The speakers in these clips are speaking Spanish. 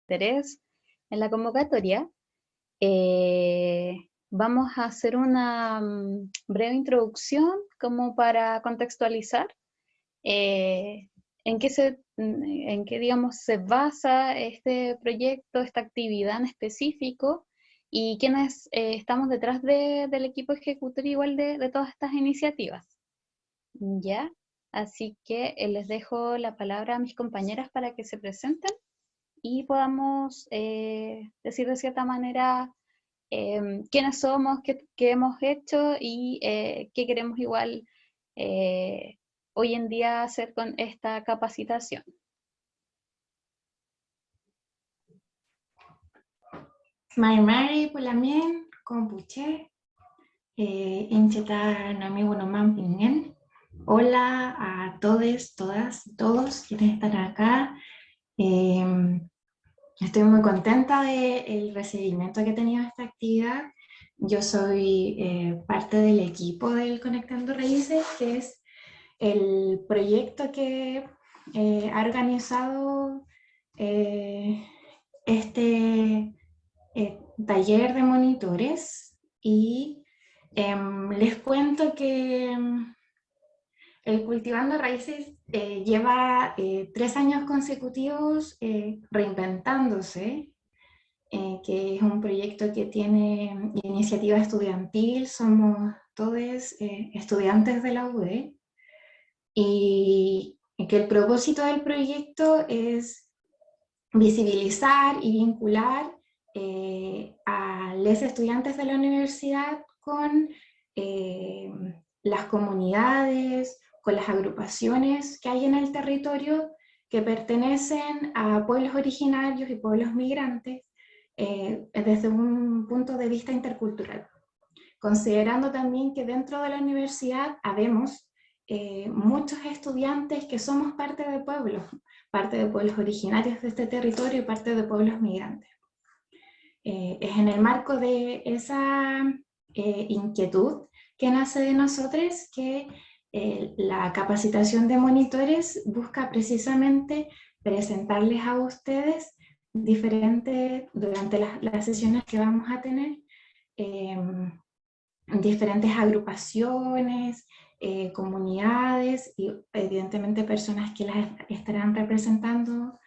interés en la convocatoria, vamos a hacer una breve introducción como para contextualizar en qué, digamos, se basa este proyecto, esta actividad en específico, y quiénes estamos detrás del equipo ejecutivo igual de todas estas iniciativas. ¿Ya? Así que les dejo la palabra a mis compañeras para que se presenten y podamos decir de cierta manera quiénes somos, qué hemos hecho y qué queremos igual hoy en día hacer con esta capacitación. Mari Pulamien, Compuche, Incheta Nami Bonoman Pingen. Hola a todos, todas, todos quienes están acá. Estoy muy contenta del recibimiento que ha tenido esta actividad. Yo soy parte del equipo del Conectando Raíces, que es el proyecto que ha organizado este taller de monitores, y les cuento que el Cultivando Raíces lleva 3 años consecutivos reinventándose, que es un proyecto que tiene iniciativa estudiantil. Somos todos estudiantes de la UD, y que el propósito del proyecto es visibilizar y vincular a los estudiantes de la universidad con las comunidades, con las agrupaciones que hay en el territorio que pertenecen a pueblos originarios y pueblos migrantes desde un punto de vista intercultural. Considerando también que dentro de la universidad habemos muchos estudiantes que somos parte de pueblos originarios de este territorio y parte de pueblos migrantes. Es en el marco de esa inquietud que nace de nosotros que la capacitación de monitores busca precisamente presentarles a ustedes durante las sesiones que vamos a tener, diferentes agrupaciones, comunidades y evidentemente personas que las estarán representando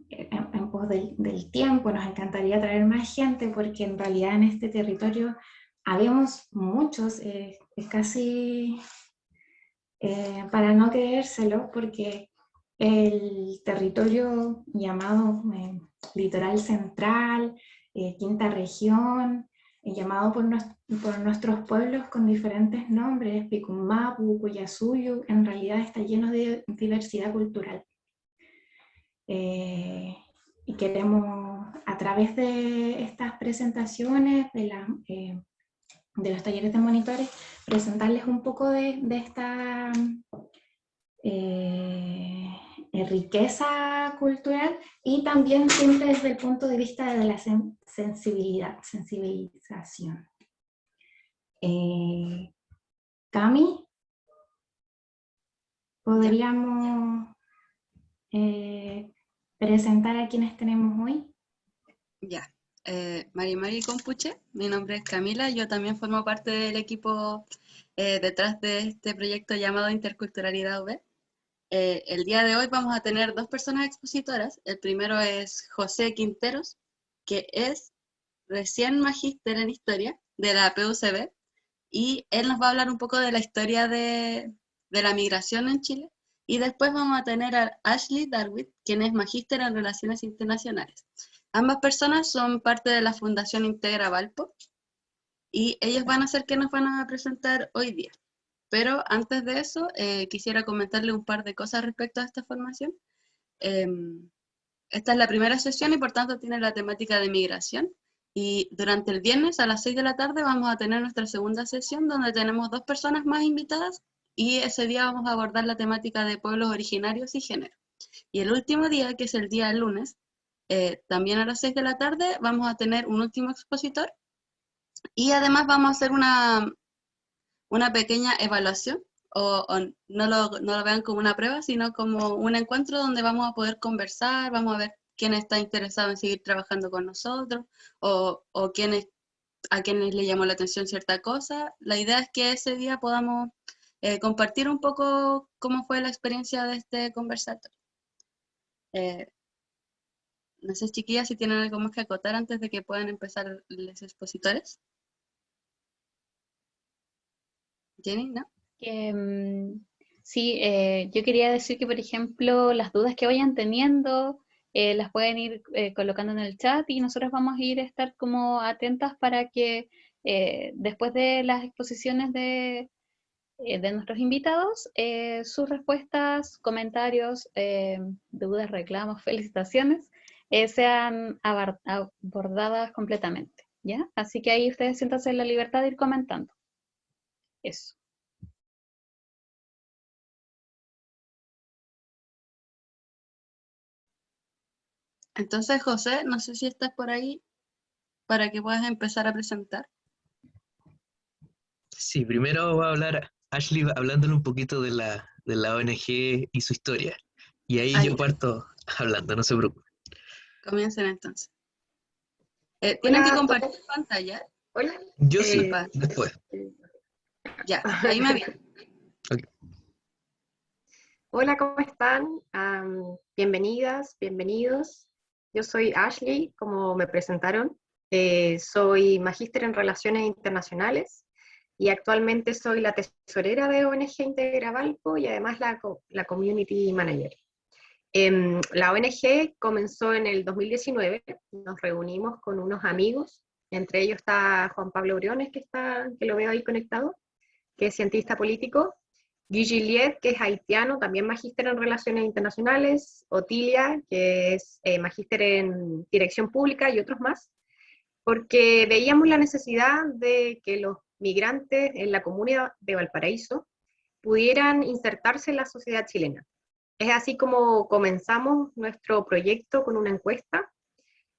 en pos del tiempo. Nos encantaría traer más gente porque en realidad en este territorio habemos muchos, es casi para no creérselo, porque el territorio llamado Litoral Central, Quinta Región, llamado por nuestros pueblos con diferentes nombres, Picumapu, Cuyasuyu, en realidad está lleno de diversidad cultural. Y queremos, a través de estas presentaciones, de los talleres de monitores, presentarles un poco de esta riqueza cultural, y también siempre desde el punto de vista de la sensibilización. Cami, ¿podríamos presentar a quienes tenemos hoy? Ya, Mari Compuche, mi nombre es Camila, yo también formo parte del equipo detrás de este proyecto llamado Interculturalidad UB. El día de hoy vamos a tener 2 personas expositoras. El primero es José Quinteros, que es recién magíster en Historia de la PUCB, y él nos va a hablar un poco de la historia de la migración en Chile. Y después vamos a tener a Ashley Darwin, quien es magíster en Relaciones Internacionales. Ambas personas son parte de la Fundación Integra Valpo, y ellos van a ser quienes nos van a presentar hoy día. Pero antes de eso, quisiera comentarle un par de cosas respecto a esta formación. Esta es la primera sesión y por tanto tiene la temática de migración. Y durante el viernes a las 6 de la tarde vamos a tener nuestra segunda sesión, donde tenemos 2 personas más invitadas, y ese día vamos a abordar la temática de pueblos originarios y género. Y el último día, que es el día lunes, también a las 6 de la tarde vamos a tener un último expositor, y además vamos a hacer una pequeña evaluación, o no lo vean como una prueba, sino como un encuentro donde vamos a poder conversar, vamos a ver quién está interesado en seguir trabajando con nosotros, o a quienes le llamó la atención cierta cosa. La idea es que ese día podamos compartir un poco cómo fue la experiencia de este conversatorio. No sé, chiquillas, si tienen algo más que acotar antes de que puedan empezar los expositores. Jenny, ¿no? Sí, yo quería decir que, por ejemplo, las dudas que vayan teniendo, las pueden ir colocando en el chat y nosotros vamos a estar como atentas para que después de las exposiciones de nuestros invitados, sus respuestas, comentarios, dudas, reclamos, felicitaciones, sean abordadas completamente, ¿ya? Así que ahí ustedes siéntanse en la libertad de ir comentando. Eso. Entonces, José, no sé si estás por ahí para que puedas empezar a presentar. Sí, primero va a hablar Ashley hablándole un poquito de la ONG y su historia. Y ahí Ahí yo está. parto hablando, no se preocupe. Comiencen entonces. Tienen Hola que a compartir todos. pantalla. Hola. Yo sí, Disculpa. después. Ya, ahí me avisan. Ok. Hola, ¿cómo están? Bienvenidas, bienvenidos. Yo soy Ashley, como me presentaron. Soy magíster en Relaciones Internacionales y actualmente soy la tesorera de ONG Integra Valpo y además la Community Manager. La ONG comenzó en el 2019, nos reunimos con unos amigos, entre ellos está Juan Pablo Briones, que lo veo ahí conectado, que es cientista político, Gigi Liet, que es haitiano, también magíster en Relaciones Internacionales, Otilia, que es magíster en Dirección Pública y otros más, porque veíamos la necesidad de que los migrantes en la comunidad de Valparaíso pudieran insertarse en la sociedad chilena. Es así como comenzamos nuestro proyecto con una encuesta.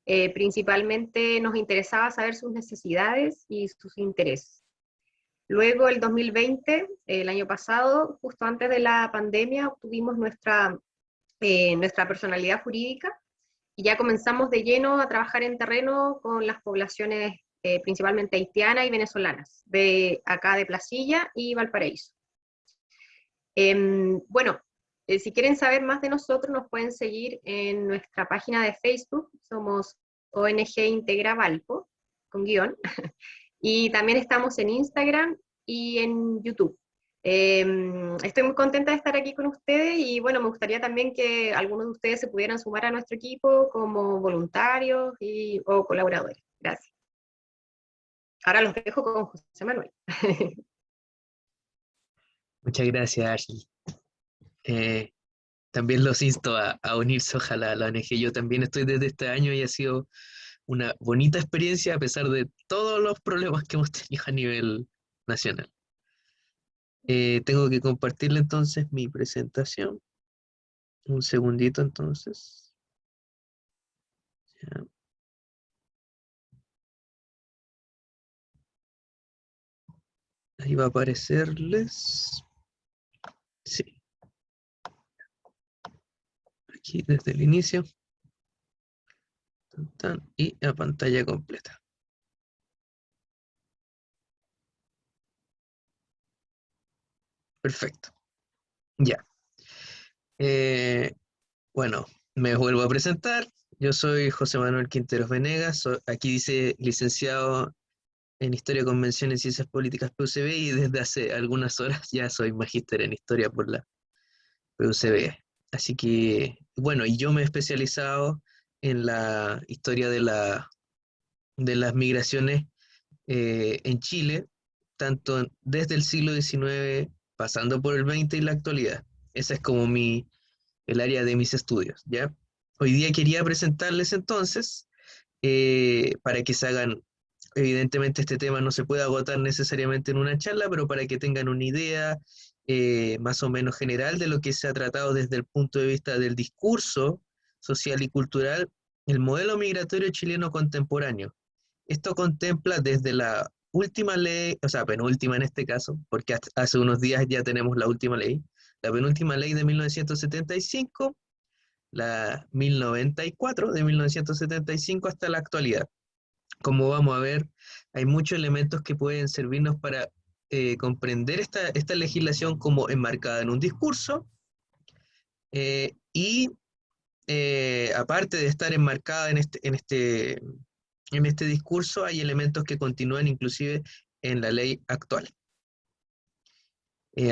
Principalmente nos interesaba saber sus necesidades y sus intereses. Luego, el 2020, el año pasado, justo antes de la pandemia, obtuvimos nuestra personalidad jurídica y ya comenzamos de lleno a trabajar en terreno con las poblaciones principalmente haitianas y venezolanas, de acá de Placilla y Valparaíso. Bueno, si quieren saber más de nosotros, nos pueden seguir en nuestra página de Facebook, somos ONG Integra Valpo, con guión, y también estamos en Instagram y en YouTube. Estoy muy contenta de estar aquí con ustedes y bueno, me gustaría también que algunos de ustedes se pudieran sumar a nuestro equipo como voluntarios o colaboradores. Gracias. Ahora los dejo con José Manuel. Muchas gracias, Ashley. También los insto a unirse, ojalá, a la ONG. Yo también estoy desde este año y ha sido una bonita experiencia a pesar de todos los problemas que hemos tenido a nivel nacional. Tengo que compartirle entonces mi presentación. Un segundito entonces. Ya. Ahí va a aparecerles. Sí. Aquí desde el inicio. Y a pantalla completa. Perfecto. Ya. Bueno, me vuelvo a presentar. Yo soy José Manuel Quinteros Venegas. Aquí dice licenciado en Historia, Convención y Ciencias Políticas PUCB y desde hace algunas horas ya soy magíster en Historia por la PUCB. Así que, bueno, y yo me he especializado en la historia de las migraciones en Chile, tanto desde el siglo XIX, pasando por el XX y la actualidad. Esa es como el área de mis estudios, ¿ya? Hoy día quería presentarles entonces, para que se hagan, evidentemente este tema no se puede agotar necesariamente en una charla, pero para que tengan una idea más o menos general de lo que se ha tratado desde el punto de vista del discurso social y cultural, el modelo migratorio chileno contemporáneo. Esto contempla desde la última ley, o sea, penúltima en este caso, porque hace unos días ya tenemos la última ley, la penúltima ley de 1975, la 1094 de 1975 hasta la actualidad. Como vamos a ver, hay muchos elementos que pueden servirnos para comprender esta legislación como enmarcada en un discurso, y aparte de estar enmarcada en este discurso, hay elementos que continúan inclusive en la ley actual.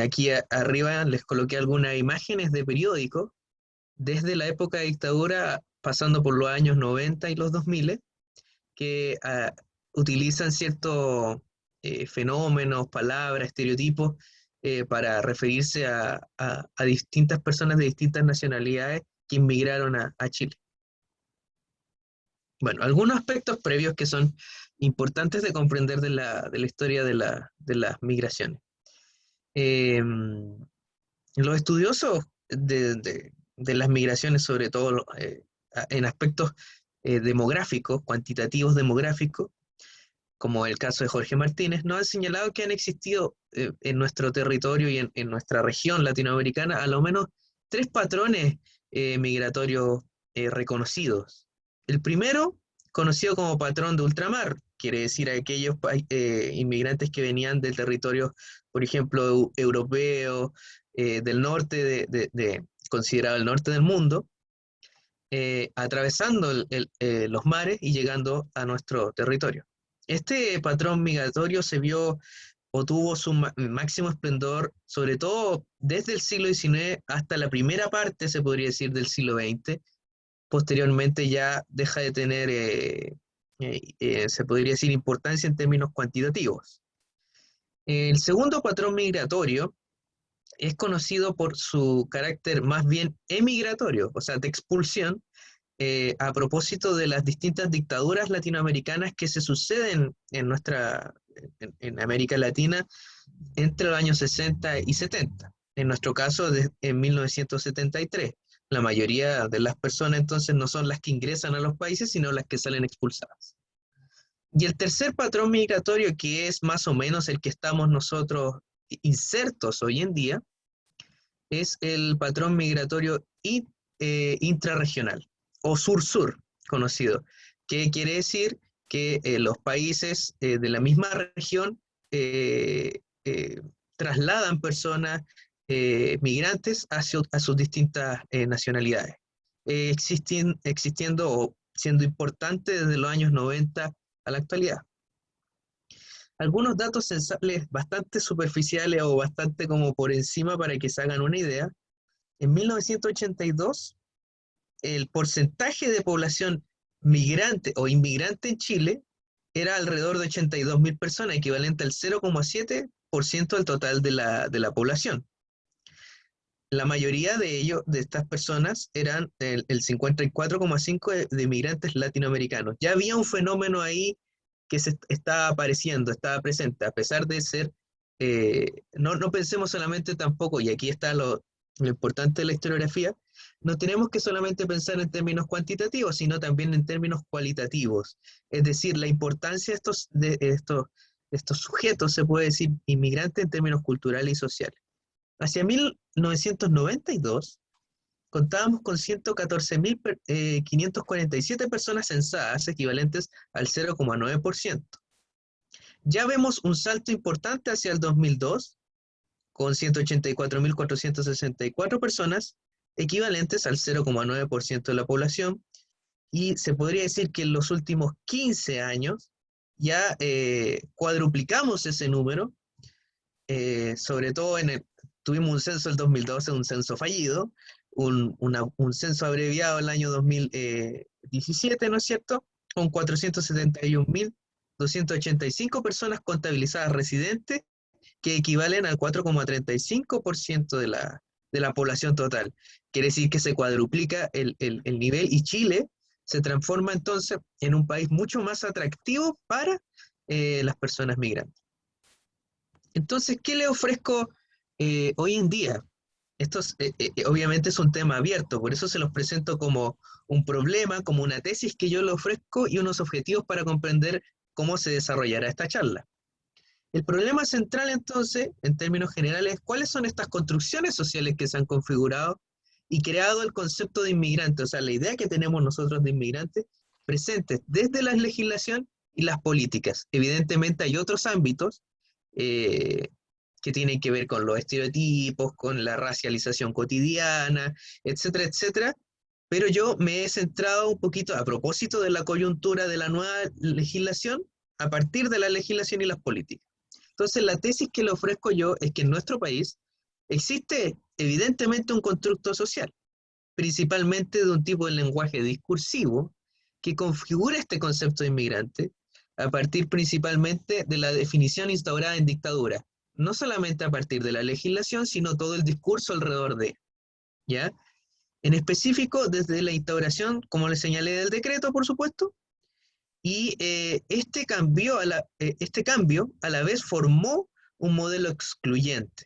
Aquí arriba les coloqué algunas imágenes de periódicos desde la época de dictadura, pasando por los años 90 y los 2000, que utilizan ciertos fenómenos, palabras, estereotipos, para referirse a distintas personas de distintas nacionalidades que inmigraron a Chile. Bueno, algunos aspectos previos que son importantes de comprender de la historia de las migraciones. Los estudiosos de las migraciones, sobre todo en aspectos demográficos, cuantitativos demográficos, como el caso de Jorge Martínez, nos han señalado que han existido en nuestro territorio y en nuestra región latinoamericana a lo menos 3 patrones migratorios reconocidos. El primero, conocido como patrón de ultramar, quiere decir aquellos inmigrantes que venían del territorio, por ejemplo, europeo, del norte, considerado el norte del mundo, atravesando los mares y llegando a nuestro territorio. Este patrón migratorio se vio o tuvo su máximo esplendor, sobre todo desde el siglo XIX hasta la primera parte, se podría decir, del siglo XX. Posteriormente ya deja de tener, se podría decir, importancia en términos cuantitativos. El segundo patrón migratorio es conocido por su carácter más bien emigratorio, o sea, de expulsión, a propósito de las distintas dictaduras latinoamericanas que se suceden en América Latina entre los años 60 y 70. En nuestro caso, en 1973. La mayoría de las personas entonces no son las que ingresan a los países, sino las que salen expulsadas. Y el tercer patrón migratorio, que es más o menos el que estamos nosotros insertos hoy en día, es el patrón migratorio intrarregional, o sur-sur, conocido, que quiere decir que los países de la misma región trasladan personas migrantes a sus distintas nacionalidades, existiendo o siendo importante desde los años 90 a la actualidad. Algunos datos sensables bastante superficiales o bastante como por encima para que se hagan una idea. En 1982, el porcentaje de población migrante o inmigrante en Chile era alrededor de 82.000 personas, equivalente al 0,7% del total de la población. La mayoría de estas personas eran el 54,5% de inmigrantes latinoamericanos. Ya había un fenómeno ahí que se estaba apareciendo, estaba presente, a pesar de ser, no pensemos solamente tampoco, y aquí está lo importante de la historiografía, no tenemos que solamente pensar en términos cuantitativos, sino también en términos cualitativos. Es decir, la importancia de estos sujetos, se puede decir, inmigrantes en términos culturales y sociales. Hacia 1992, contábamos con 114.547 personas censadas, equivalentes al 0,9%. Ya vemos un salto importante hacia el 2002, con 184.464 personas, equivalentes al 0,9% de la población, y se podría decir que en los últimos 15 años ya cuadruplicamos ese número, sobre todo tuvimos un censo el 2012, un censo fallido, un censo abreviado el año 2017, ¿no es cierto?, con 471.285 personas contabilizadas residentes, que equivalen al 4,35% de la población total. Quiere decir que se cuadruplica el nivel, y Chile se transforma entonces en un país mucho más atractivo para las personas migrantes. Entonces, ¿qué le ofrezco hoy en día? Esto obviamente es un tema abierto, por eso se los presento como un problema, como una tesis que yo le ofrezco y unos objetivos para comprender cómo se desarrollará esta charla. El problema central entonces, en términos generales, ¿cuáles son estas construcciones sociales que se han configurado y creado el concepto de inmigrante, o sea, la idea que tenemos nosotros de inmigrantes presentes desde la legislación y las políticas. Evidentemente hay otros ámbitos que tienen que ver con los estereotipos, con la racialización cotidiana, etcétera, etcétera, pero yo me he centrado un poquito, a propósito de la coyuntura de la nueva legislación, a partir de la legislación y las políticas. Entonces, la tesis que le ofrezco yo es que en nuestro país existe evidentemente un constructo social, principalmente de un tipo de lenguaje discursivo que configura este concepto de inmigrante a partir principalmente de la definición instaurada en dictadura, no solamente a partir de la legislación, sino todo el discurso alrededor de, ¿ya? En específico, desde la instauración, como les señalé, del decreto, por supuesto, y este cambio a la vez formó un modelo excluyente.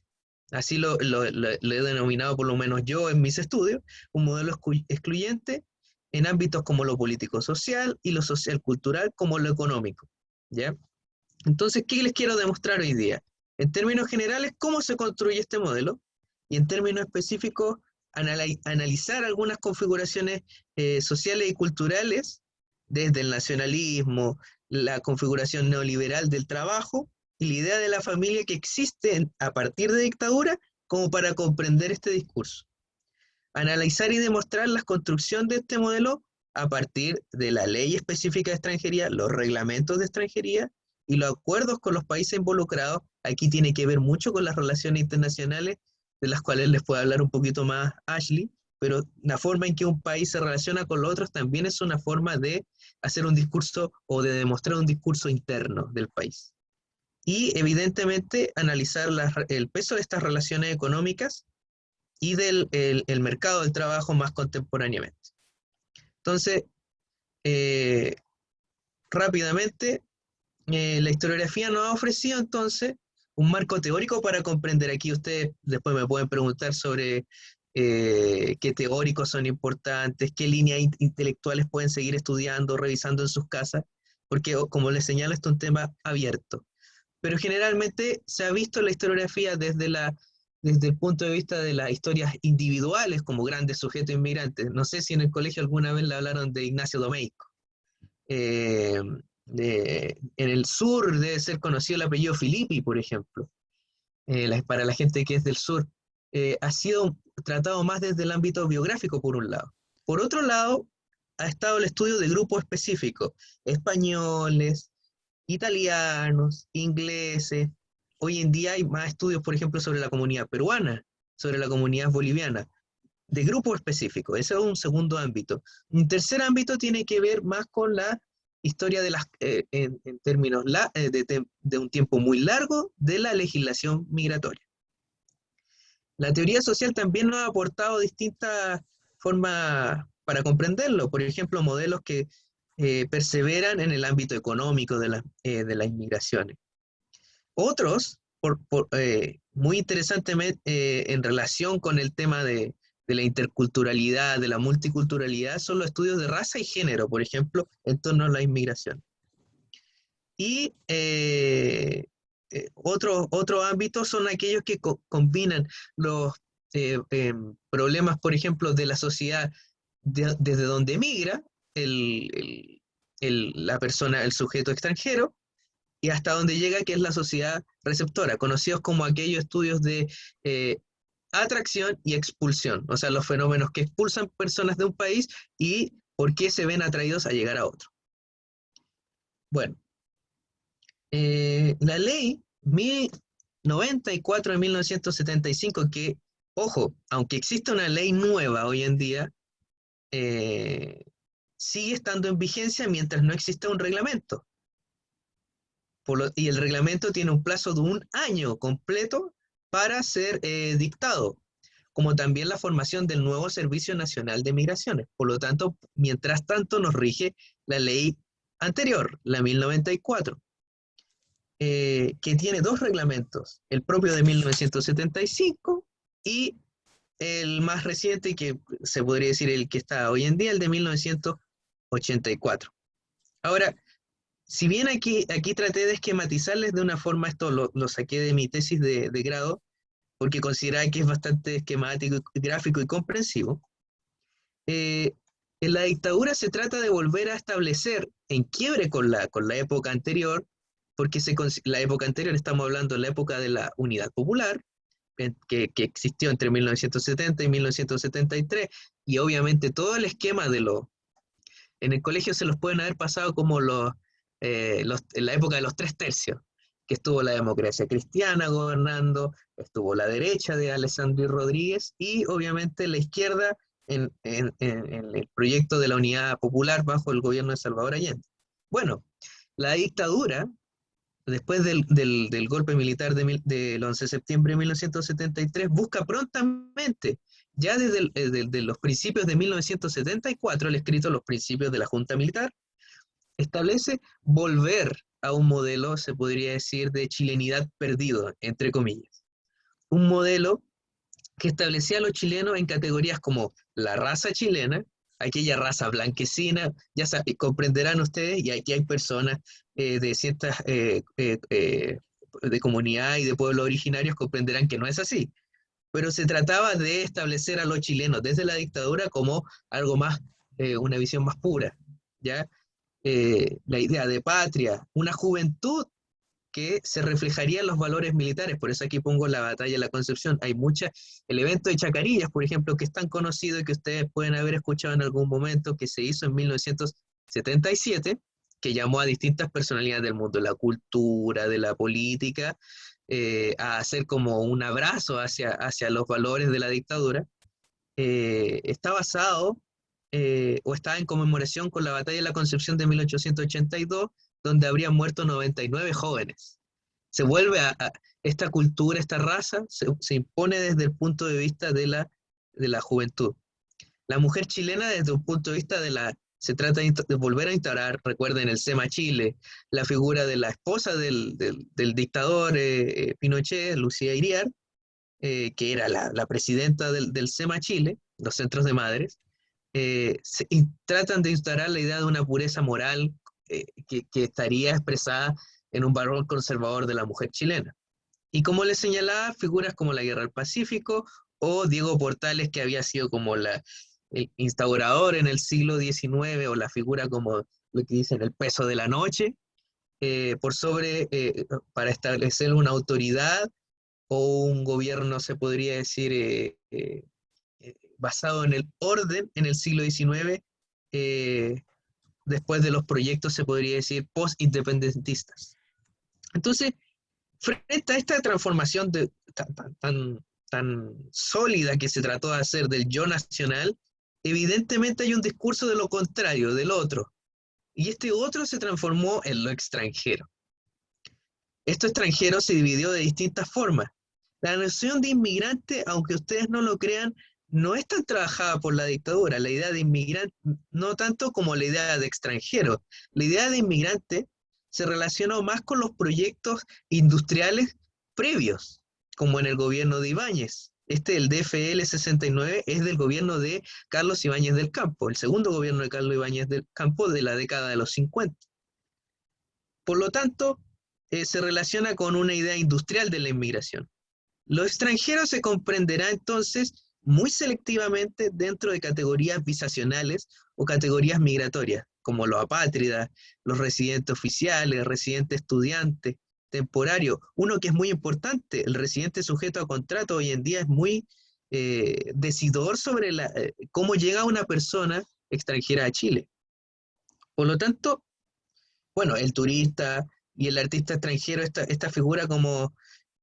Así lo he denominado, por lo menos yo en mis estudios, un modelo excluyente en ámbitos como lo político-social y lo social-cultural como lo económico, ¿ya? Entonces, ¿qué les quiero demostrar hoy día? En términos generales, cómo se construye este modelo, y en términos específicos, analizar algunas configuraciones sociales y culturales, desde el nacionalismo, la configuración neoliberal del trabajo, y la idea de la familia que existe a partir de dictadura, como para comprender este discurso. Analizar y demostrar la construcción de este modelo a partir de la ley específica de extranjería, los reglamentos de extranjería y los acuerdos con los países involucrados. Aquí tiene que ver mucho con las relaciones internacionales, de las cuales les puedo hablar un poquito más Ashley, pero la forma en que un país se relaciona con los otros también es una forma de hacer un discurso o de demostrar un discurso interno del país. Y evidentemente analizar el peso de estas relaciones económicas y del el mercado del trabajo más contemporáneamente. Entonces, rápidamente, la historiografía nos ha ofrecido entonces un marco teórico para comprender. Aquí ustedes después me pueden preguntar sobre qué teóricos son importantes, qué líneas intelectuales pueden seguir estudiando, revisando en sus casas, porque como les señalo, esto es un tema abierto. Pero generalmente se ha visto la historiografía desde el punto de vista de las historias individuales como grandes sujetos inmigrantes. No sé si en el colegio alguna vez le hablaron de Ignacio Domeyko. En el sur debe ser conocido el apellido Filippi, por ejemplo. Para la gente que es del sur, ha sido tratado más desde el ámbito biográfico, por un lado. Por otro lado, ha estado el estudio de grupos específicos, españoles, italianos, ingleses. Hoy en día hay más estudios, por ejemplo, sobre la comunidad peruana, sobre la comunidad boliviana, de grupos específicos. Ese es un segundo ámbito. Un tercer ámbito tiene que ver más con la historia de en términos de un tiempo muy largo de la legislación migratoria. La teoría social también nos ha aportado distintas formas para comprenderlo. Por ejemplo, modelos que perseveran en el ámbito económico de las inmigraciones. Otros, muy interesantemente, en relación con el tema de la interculturalidad, de la multiculturalidad, son los estudios de raza y género, por ejemplo, en torno a la inmigración. Y otro ámbito son aquellos que combinan los problemas, por ejemplo, de la sociedad desde donde emigra la persona, el sujeto extranjero, y hasta donde llega, que es la sociedad receptora, conocidos como aquellos estudios de atracción y expulsión, o sea, los fenómenos que expulsan personas de un país y por qué se ven atraídos a llegar a otro. Bueno, la ley 1094 de 1975, que, ojo, aunque existe una ley nueva hoy en día, sigue estando en vigencia mientras no exista un reglamento. Y el reglamento tiene un plazo de 1 año completo para ser dictado, como también la formación del nuevo Servicio Nacional de Migraciones. Por lo tanto, mientras tanto nos rige la ley anterior, la 1094, que tiene 2 reglamentos, el propio de 1975 y el más reciente, que se podría decir el que está hoy en día, el de 1984. Ahora, si bien aquí traté de esquematizarles de una forma, esto lo saqué de mi tesis de grado, porque consideraba que es bastante esquemático, gráfico y comprensivo. En la dictadura se trata de volver a establecer, en quiebre con la época anterior, porque la época anterior, estamos hablando de la época de la Unidad Popular, que existió entre 1970 y 1973, y obviamente todo el esquema en el colegio se los pueden haber pasado como en la época de los 3 tercios, que estuvo la democracia cristiana gobernando, estuvo la derecha de Alessandro Rodríguez, y obviamente la izquierda en el proyecto de la Unidad Popular bajo el gobierno de Salvador Allende. Bueno, la dictadura, después del golpe militar del 11 de septiembre de 1973, busca prontamente, ya desde los principios de 1974, el escrito Los Principios de la Junta Militar, establece volver a un modelo, se podría decir, de chilenidad perdido, entre comillas. Un modelo que establecía a los chilenos en categorías como la raza chilena, aquella raza blanquecina, ya comprenderán ustedes, y aquí hay personas de ciertas de comunidad y de pueblos originarios, comprenderán que no es así, pero se trataba de establecer a los chilenos desde la dictadura como algo más, una visión más pura, ¿ya? La idea de patria, una juventud que se reflejaría en los valores militares. Por eso aquí pongo la batalla de la Concepción. Hay el evento de Chacarillas, por ejemplo, que es tan conocido y que ustedes pueden haber escuchado en algún momento, que se hizo en 1977, que llamó a distintas personalidades del mundo, de la cultura, de la política, a hacer como un abrazo hacia los valores de la dictadura. Está basado, o está en conmemoración con la batalla de la Concepción de 1882, donde habrían muerto 99 jóvenes. Se vuelve esta cultura, esta raza, se impone desde el punto de vista de la juventud. La mujer chilena, desde un punto de vista se trata de volver a instaurar, recuerden, el SEMA Chile, la figura de la esposa del dictador Pinochet, Lucía Iriar, que era la presidenta del SEMA Chile, los centros de madres. Tratan de instaurar la idea de una pureza moral, que estaría expresada en un valor conservador de la mujer chilena. Y como les señalaba, figuras como la Guerra del Pacífico o Diego Portales, que había sido como el instaurador en el siglo XIX, o la figura como lo que dicen el peso de la noche, para establecer una autoridad o un gobierno, se podría decir, basado en el orden en el siglo XIX, después de los proyectos, se podría decir, post-independentistas. Entonces, frente a esta transformación tan sólida que se trató de hacer del yo nacional, evidentemente hay un discurso de lo contrario, del otro. Y este otro se transformó en lo extranjero. Esto extranjero se dividió de distintas formas. La noción de inmigrante, aunque ustedes no lo crean, no es tan trabajada por la dictadura. La idea de inmigrante, no tanto como la idea de extranjero. La idea de inmigrante se relacionó más con los proyectos industriales previos, como en el gobierno de Ibáñez. El DFL 69, es del gobierno de Carlos Ibáñez del Campo, el segundo gobierno de Carlos Ibáñez del Campo de la década de los 50. Por lo tanto, se relaciona con una idea industrial de la inmigración. Lo extranjero se comprenderá entonces muy selectivamente dentro de categorías bisacionales o categorías migratorias, como los apátridas, los residentes oficiales, residentes estudiantes, temporario. Uno que es muy importante, el residente sujeto a contrato, hoy en día es muy decidor sobre cómo llega una persona extranjera a Chile. Por lo tanto, bueno, el turista y el artista extranjero, esta figura como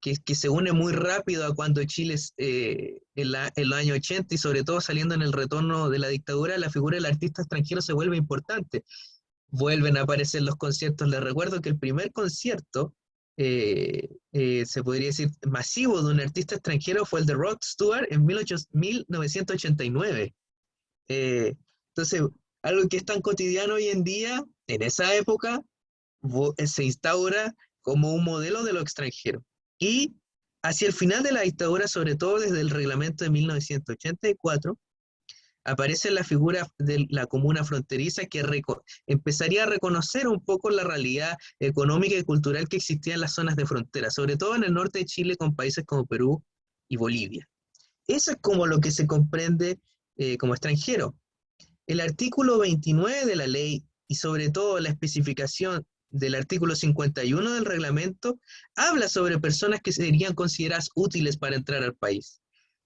que se une muy rápido a cuando Chile, en los años 80, y sobre todo saliendo en el retorno de la dictadura, la figura del artista extranjero se vuelve importante. Vuelven a aparecer los conciertos. Les recuerdo que el primer concierto, se podría decir, masivo de un artista extranjero fue el de Rod Stewart en 1989. Entonces, algo que es tan cotidiano hoy en día, en esa época, se instaura como un modelo de lo extranjero. Y hacia el final de la dictadura, sobre todo desde el reglamento de 1984, aparece la figura de la comuna fronteriza, que empezaría a reconocer un poco la realidad económica y cultural que existía en las zonas de frontera, sobre todo en el norte de Chile, con países como Perú y Bolivia. Eso es como lo que se comprende como extranjero. El artículo 29 de la ley y sobre todo la especificación del artículo 51 del reglamento habla sobre personas que serían consideradas útiles para entrar al país.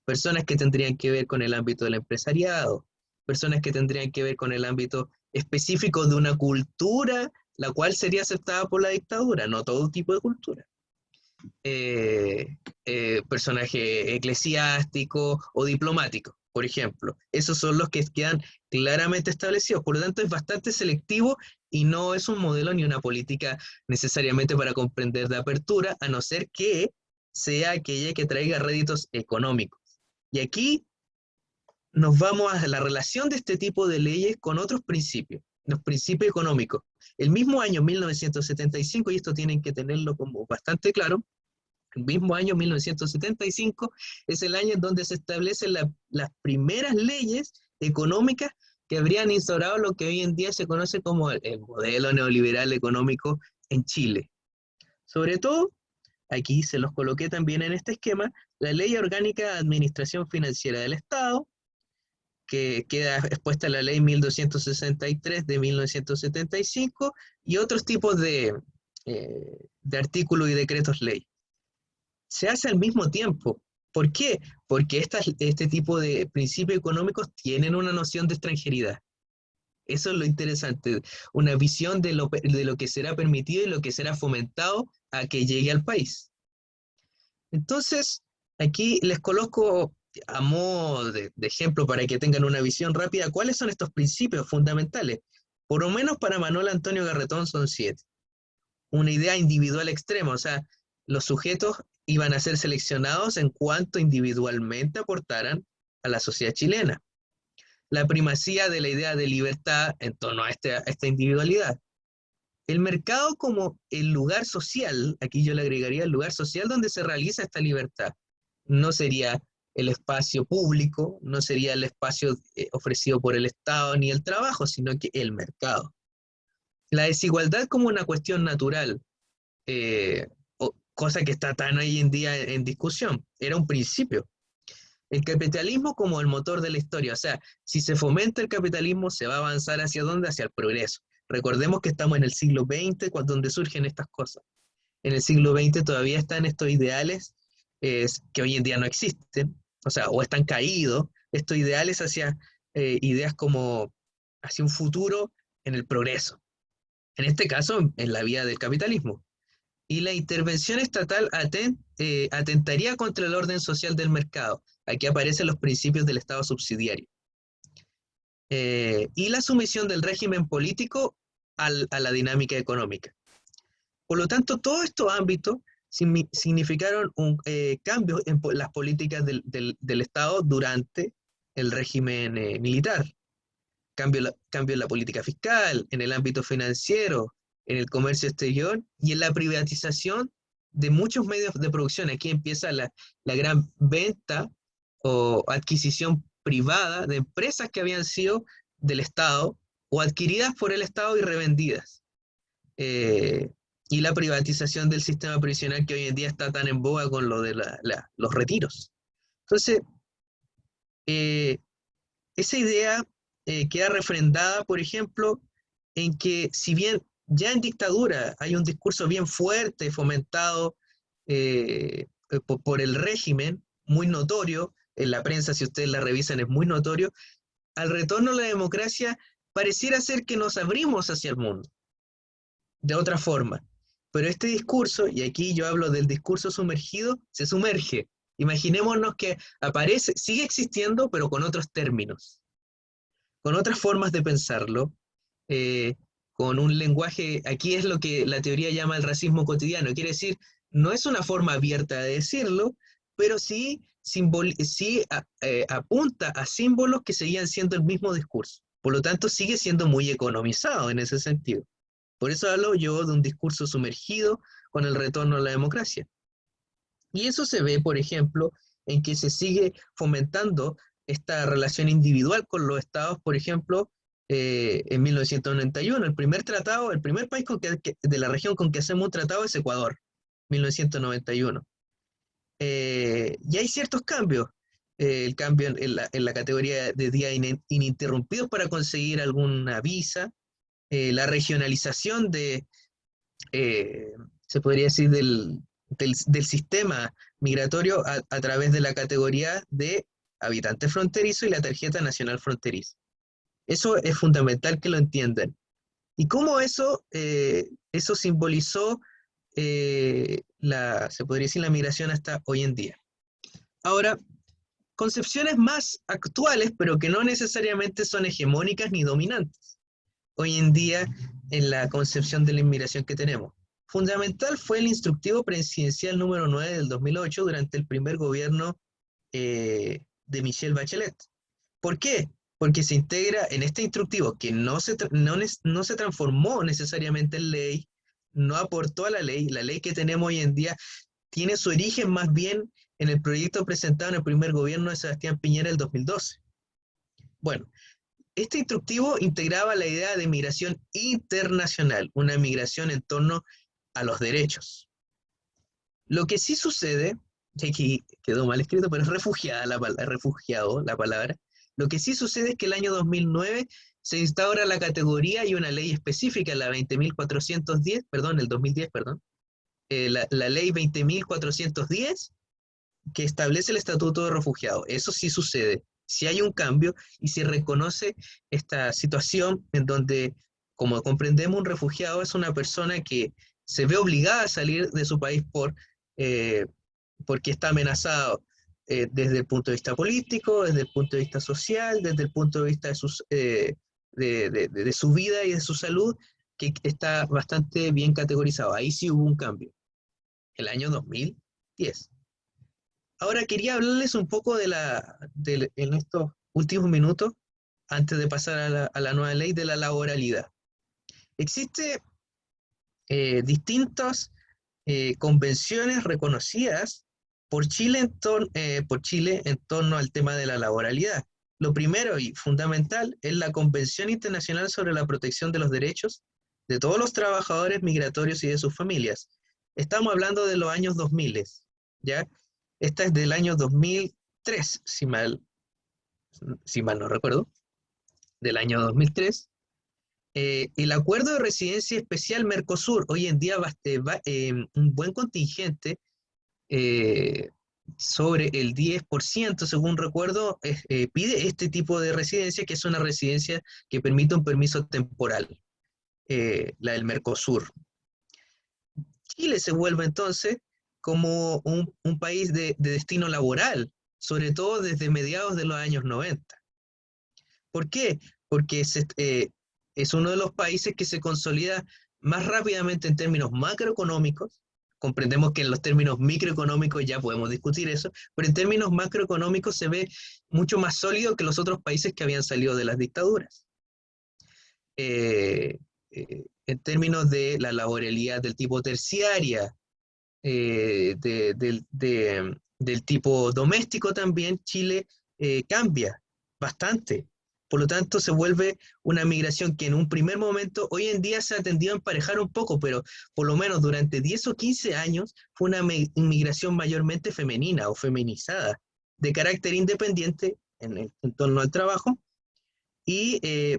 Personas que tendrían que ver con el ámbito del empresariado, personas que tendrían que ver con el ámbito específico de una cultura, la cual sería aceptada por la dictadura, no todo tipo de cultura. Personaje eclesiástico o diplomático, por ejemplo. Esos son los que quedan claramente establecidos. Por lo tanto, es bastante selectivo y no es un modelo ni una política necesariamente para comprender de apertura, a no ser que sea aquella que traiga réditos económicos. Y aquí nos vamos a la relación de este tipo de leyes con otros principios, los principios económicos. El mismo año 1975, y esto tienen que tenerlo como bastante claro, el mismo año 1975 es el año en donde se establecen las primeras leyes económicas que habrían instaurado lo que hoy en día se conoce como el modelo neoliberal económico en Chile. Sobre todo, aquí se los coloqué también en este esquema, la Ley Orgánica de Administración Financiera del Estado, que queda expuesta en la Ley 1263 de 1975, y otros tipos de artículos y decretos ley. Se hace al mismo tiempo. ¿Por qué? Porque este tipo de principios económicos tienen una noción de extranjeridad. Eso es lo interesante, una visión de lo que será permitido y lo que será fomentado a que llegue al país. Entonces, aquí les coloco a modo de ejemplo para que tengan una visión rápida, ¿cuáles son estos principios fundamentales? Por lo menos para Manuel Antonio Garretón son 7. Una idea individual extrema, o sea, los sujetos iban a ser seleccionados en cuanto individualmente aportaran a la sociedad chilena. La primacía de la idea de libertad en torno a esta individualidad. El mercado como el lugar social, aquí yo le agregaría el lugar social donde se realiza esta libertad. No sería el espacio público, no sería el espacio ofrecido por el Estado ni el trabajo, sino que el mercado. La desigualdad como una cuestión natural, cosa que está tan hoy en día en discusión, era un principio. El capitalismo como el motor de la historia, o sea, si se fomenta el capitalismo, se va a avanzar ¿hacia dónde? Hacia el progreso. Recordemos que estamos en el siglo XX, donde surgen estas cosas. En el siglo XX todavía están estos ideales que hoy en día no existen, o sea, o están caídos, estos ideales hacia ideas como hacia un futuro en el progreso. En este caso, en la vía del capitalismo. Y la intervención estatal atentaría contra el orden social del mercado. Aquí aparecen los principios del Estado subsidiario. Y la sumisión del régimen político a la dinámica económica. Por lo tanto, todos estos ámbitos significaron cambios en las políticas del Estado durante el régimen militar. Cambio en la política fiscal, en el ámbito financiero, en el comercio exterior y en la privatización de muchos medios de producción. Aquí empieza la gran venta o adquisición privada de empresas que habían sido del Estado o adquiridas por el Estado y revendidas. Y la privatización del sistema previsional que hoy en día está tan en boga con lo de los retiros. Entonces, esa idea queda refrendada, por ejemplo, en que si bien ya en dictadura hay un discurso bien fuerte fomentado por el régimen, muy notorio, en la prensa si ustedes la revisan es muy notorio, al retorno a la democracia pareciera ser que nos abrimos hacia el mundo, de otra forma. Pero este discurso, y aquí yo hablo del discurso sumergido, se sumerge. Imaginémonos que aparece, sigue existiendo, pero con otros términos, con otras formas de pensarlo, con un lenguaje, aquí es lo que la teoría llama el racismo cotidiano, quiere decir, no es una forma abierta de decirlo, pero sí, apunta a símbolos que seguían siendo el mismo discurso. Por lo tanto, sigue siendo muy economizado en ese sentido. Por eso hablo yo de un discurso sumergido con el retorno a la democracia. Y eso se ve, por ejemplo, en que se sigue fomentando esta relación individual con los estados, por ejemplo, en 1991. El primer país de la región con que hacemos un tratado es Ecuador, 1991. y hay ciertos cambios. El cambio en la categoría de días ininterrumpidos para conseguir alguna visa, la regionalización eh, se podría decir, del sistema migratorio a través de la categoría de habitante fronterizo y la tarjeta nacional fronteriza. Eso es fundamental que lo entiendan. Y cómo eso simbolizó se podría decir, la migración hasta hoy en día. Ahora, concepciones más actuales, pero que no necesariamente son hegemónicas ni dominantes hoy en día en la concepción de la inmigración que tenemos. Fundamental fue el instructivo presidencial número 9 del 2008 durante el primer gobierno de Michelle Bachelet. ¿Por qué? Porque se integra en este instructivo que no se transformó necesariamente en ley, no aportó a la ley que tenemos hoy en día tiene su origen más bien en el proyecto presentado en el primer gobierno de Sebastián Piñera el 2012. Bueno, este instructivo integraba la idea de migración internacional, una migración en torno a los derechos. Lo que sí sucede, que aquí quedó mal escrito, pero es refugiado la palabra, lo que sí sucede es que el año 2009 se instaura la categoría y una ley específica, la 20.410, perdón, el 2010, perdón, la ley 20.410, que establece el estatuto de refugiado. Eso sí sucede. Si hay un cambio y se reconoce esta situación en donde, como comprendemos, un refugiado es una persona que se ve obligada a salir de su país porque está amenazado desde el punto de vista político, desde el punto de vista social, desde el punto de vista de su vida y de su salud, que está bastante bien categorizado. Ahí sí hubo un cambio. El año 2010. Ahora quería hablarles un poco en estos últimos minutos, antes de pasar a la nueva ley, de la laboralidad. Existen distintas convenciones reconocidas por Chile en torno al tema de la laboralidad. Lo primero y fundamental es la Convención Internacional sobre la Protección de los Derechos de todos los trabajadores migratorios y de sus familias. Estamos hablando de los años 2000, ¿ya? Esta es del año 2003, si mal no recuerdo, del año 2003. El acuerdo de residencia especial Mercosur, hoy en día un buen contingente, sobre el 10%, según recuerdo, pide este tipo de residencia, que es una residencia que permite un permiso temporal, la del Mercosur. Chile se vuelve entonces como un país de destino laboral, sobre todo desde mediados de los años 90. ¿Por qué? Porque es uno de los países que se consolida más rápidamente en términos macroeconómicos. Comprendemos que en los términos microeconómicos ya podemos discutir eso, pero en términos macroeconómicos se ve mucho más sólido que los otros países que habían salido de las dictaduras. En términos de la laboralidad del tipo terciaria, del tipo doméstico también, Chile cambia bastante. Por lo tanto, se vuelve una migración que en un primer momento, hoy en día se ha tendido a emparejar un poco, pero por lo menos durante 10 o 15 años fue una inmigración mayormente femenina o feminizada, de carácter independiente en torno al trabajo,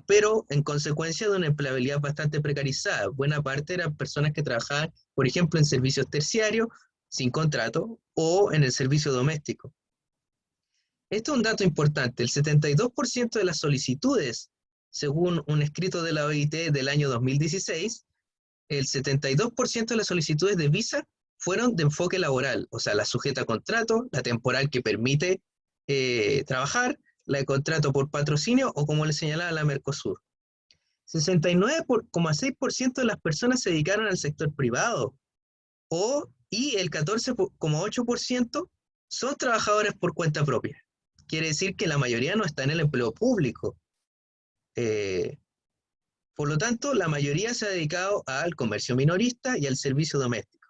pero en consecuencia de una empleabilidad bastante precarizada. Buena parte eran personas que trabajaban, por ejemplo, en servicios terciarios, sin contrato, o en el servicio doméstico. Esto es un dato importante. El 72% de las solicitudes, según un escrito de la OIT del año 2016, el 72% de las solicitudes de visa fueron de enfoque laboral, o sea, la sujeta a contrato, la temporal que permite trabajar, la de contrato por patrocinio o como le señalaba la Mercosur. 69,6% de las personas se dedicaron al sector privado y el 14,8% son trabajadores por cuenta propia. Quiere decir que la mayoría no está en el empleo público. Por lo tanto, la mayoría se ha dedicado al comercio minorista y al servicio doméstico.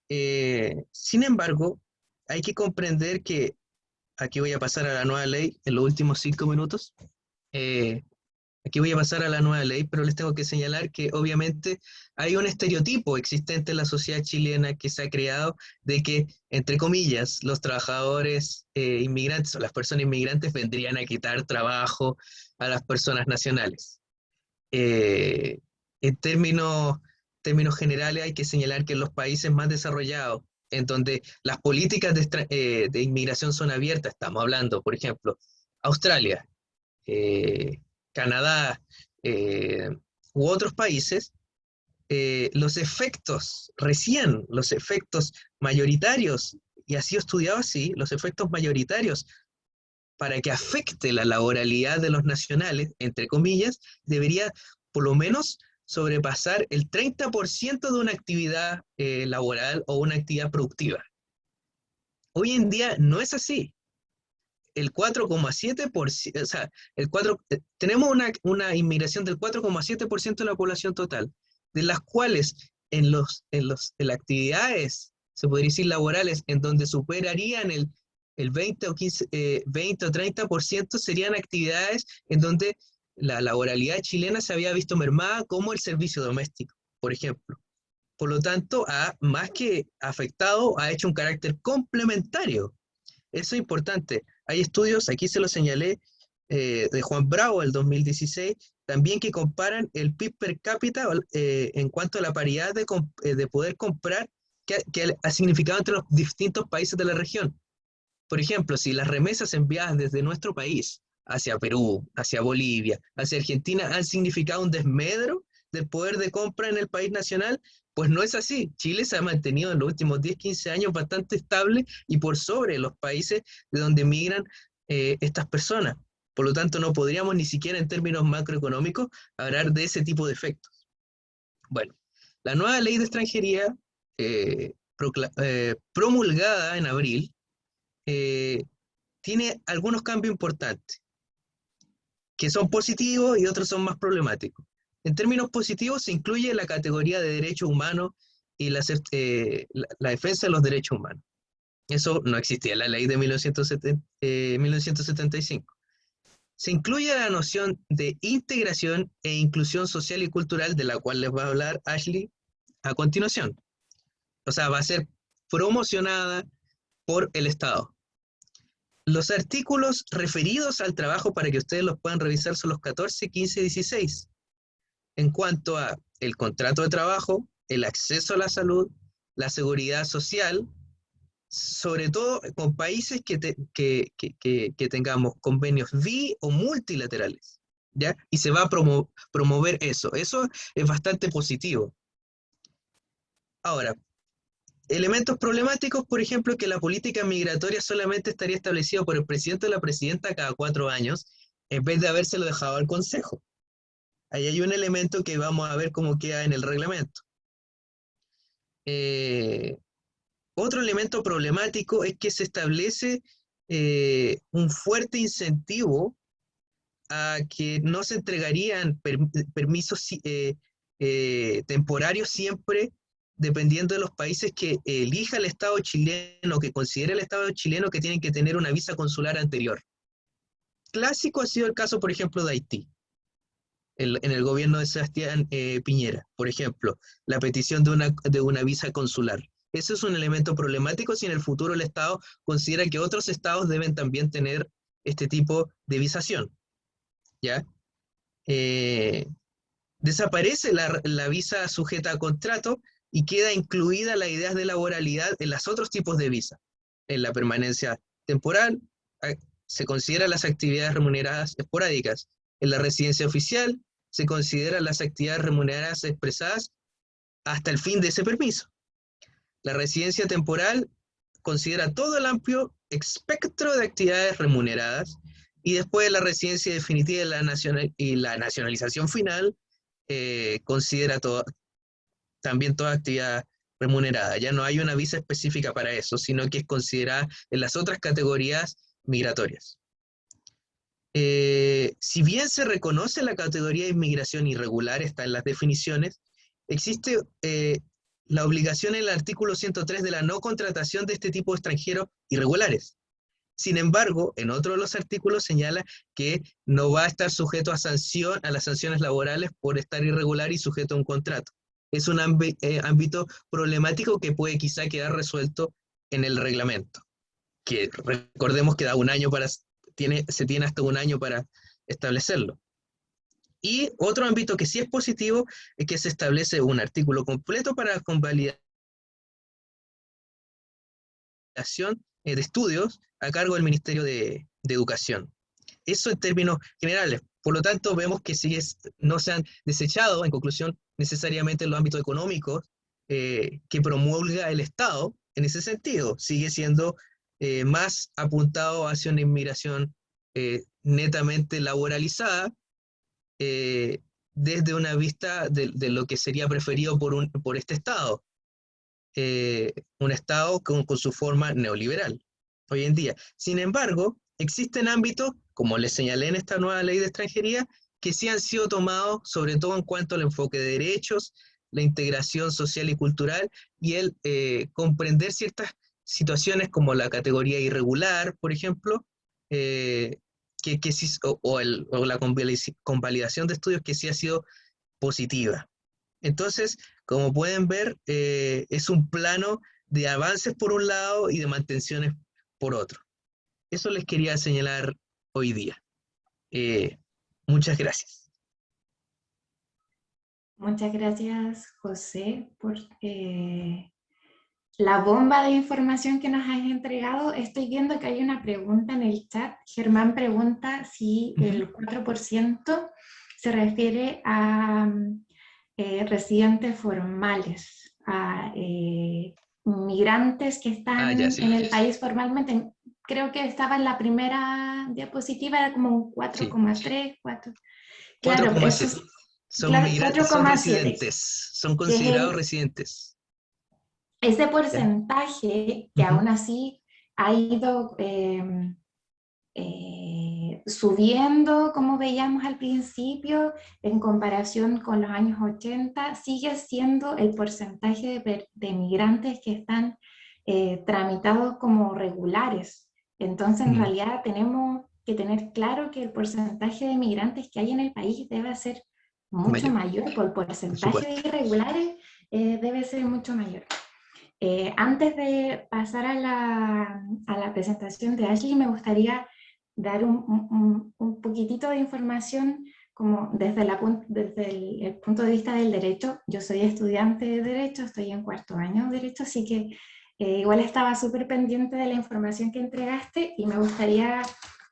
Sin embargo, hay que comprender que, aquí voy a pasar a la nueva ley en los últimos 5 minutos, Aquí voy a pasar a la nueva ley, pero les tengo que señalar que obviamente hay un estereotipo existente en la sociedad chilena que se ha creado de que, entre comillas, los trabajadores inmigrantes o las personas inmigrantes vendrían a quitar trabajo a las personas nacionales. En términos generales hay que señalar que en los países más desarrollados, en donde las políticas de inmigración son abiertas, estamos hablando, por ejemplo, Australia, Canadá u otros países, los efectos mayoritarios, y ha sido estudiado así, los efectos mayoritarios para que afecte la laboralidad de los nacionales, entre comillas, debería por lo menos sobrepasar el 30% de una actividad laboral o una actividad productiva. Hoy en día no es así. El 4,7%, o sea, tenemos una inmigración del 4,7% de la población total, de las cuales en las actividades, se podría decir laborales, en donde superarían el 20 o 30% serían actividades en donde la laboralidad chilena se había visto mermada, como el servicio doméstico, por ejemplo. Por lo tanto, más que afectado, ha hecho un carácter complementario. Eso es importante. Hay estudios, aquí se lo señalé, de Juan Bravo del 2016, también que comparan el PIB per cápita en cuanto a la paridad de poder comprar que ha significado entre los distintos países de la región. Por ejemplo, si las remesas enviadas desde nuestro país hacia Perú, hacia Bolivia, hacia Argentina han significado un desmedro del poder de compra en el país nacional, pues no es así. Chile se ha mantenido en los últimos 10, 15 años bastante estable y por sobre los países de donde migran estas personas. Por lo tanto, no podríamos ni siquiera en términos macroeconómicos hablar de ese tipo de efectos. Bueno, la nueva ley de extranjería promulgada en abril tiene algunos cambios importantes, que son positivos y otros son más problemáticos. En términos positivos se incluye la categoría de derechos humanos y la defensa de los derechos humanos. Eso no existía en la ley de 1975. Se incluye la noción de integración e inclusión social y cultural, de la cual les va a hablar Ashley a continuación. O sea, va a ser promocionada por el Estado. Los artículos referidos al trabajo, para que ustedes los puedan revisar, son los 14, 15 y 16. En cuanto a el contrato de trabajo, el acceso a la salud, la seguridad social, sobre todo con países que tengamos convenios bi o multilaterales, ¿ya? Y se va a promover eso. Eso es bastante positivo. Ahora, elementos problemáticos, por ejemplo, que la política migratoria solamente estaría establecida por el presidente o la presidenta cada 4 años, en vez de habérselo dejado al Consejo. Ahí hay un elemento que vamos a ver cómo queda en el reglamento. Otro elemento problemático es que se establece un fuerte incentivo a que no se entregarían permisos temporarios siempre, dependiendo de los países que elija el Estado chileno, que considere el Estado chileno, que tienen que tener una visa consular anterior. Clásico ha sido el caso, por ejemplo, de Haití, en el gobierno de Sebastián Piñera, por ejemplo, la petición de una visa consular. Eso es un elemento problemático si en el futuro el Estado considera que otros estados deben también tener este tipo de visación, ¿ya? Desaparece la visa sujeta a contrato y queda incluida la idea de laboralidad en los otros tipos de visa. En la permanencia temporal se consideran las actividades remuneradas esporádicas. En la residencia oficial se consideran las actividades remuneradas expresadas hasta el fin de ese permiso. La residencia temporal considera todo el amplio espectro de actividades remuneradas, y después la residencia definitiva y la nacionalización final considera también toda actividad remunerada. Ya no hay una visa específica para eso, sino que es considerada en las otras categorías migratorias. Si bien se reconoce la categoría de inmigración irregular, está en las definiciones, existe la obligación en el artículo 103 de la no contratación de este tipo de extranjeros irregulares. Sin embargo, en otro de los artículos señala que no va a estar sujeto a las sanciones laborales por estar irregular y sujeto a un contrato. Es un ámbito problemático que puede quizá quedar resuelto en el reglamento, que recordemos que se tiene hasta un año para establecerlo. Y otro ámbito que sí es positivo es que se establece un artículo completo para convalidación de estudios a cargo del Ministerio de Educación. Eso en términos generales. Por lo tanto, vemos que no se han desechado, en conclusión, necesariamente los ámbitos económicos que promulga el Estado en ese sentido. Sigue siendo más apuntado hacia una inmigración netamente laboralizada, desde una vista de lo que sería preferido por este Estado. Un Estado con su forma neoliberal hoy en día. Sin embargo, existen ámbitos, como les señalé en esta nueva ley de extranjería, que sí han sido tomados, sobre todo en cuanto al enfoque de derechos, la integración social y cultural, y el comprender ciertas situaciones como la categoría irregular, por ejemplo, o la convalidación de estudios que sí ha sido positiva. Entonces, como pueden ver, es un plano de avances por un lado y de mantenciones por otro. Eso les quería señalar hoy día. Muchas gracias. Muchas gracias, José, por la bomba de información que nos has entregado. Estoy viendo que hay una pregunta en el chat. Germán pregunta si el 4% se refiere a residentes formales, a migrantes que están en el país formalmente. Creo que estaba en la primera diapositiva, era como un 4,3, 4. Claro, 4,7. Son claro, migrantes, son 4,7. residentes, son considerados residentes. Ese porcentaje que aún así ha ido subiendo, como veíamos al principio, en comparación con los años 80, sigue siendo el porcentaje de migrantes que están tramitados como regulares. Entonces, en realidad, tenemos que tener claro que el porcentaje de migrantes que hay en el país debe ser mucho mayor, por el porcentaje de irregulares debe ser mucho mayor. Antes de pasar a la presentación de Ashley, me gustaría dar un poquitito de información como desde el punto de vista del derecho. Yo soy estudiante de Derecho, estoy en cuarto año de Derecho, así que igual estaba súper pendiente de la información que entregaste y me gustaría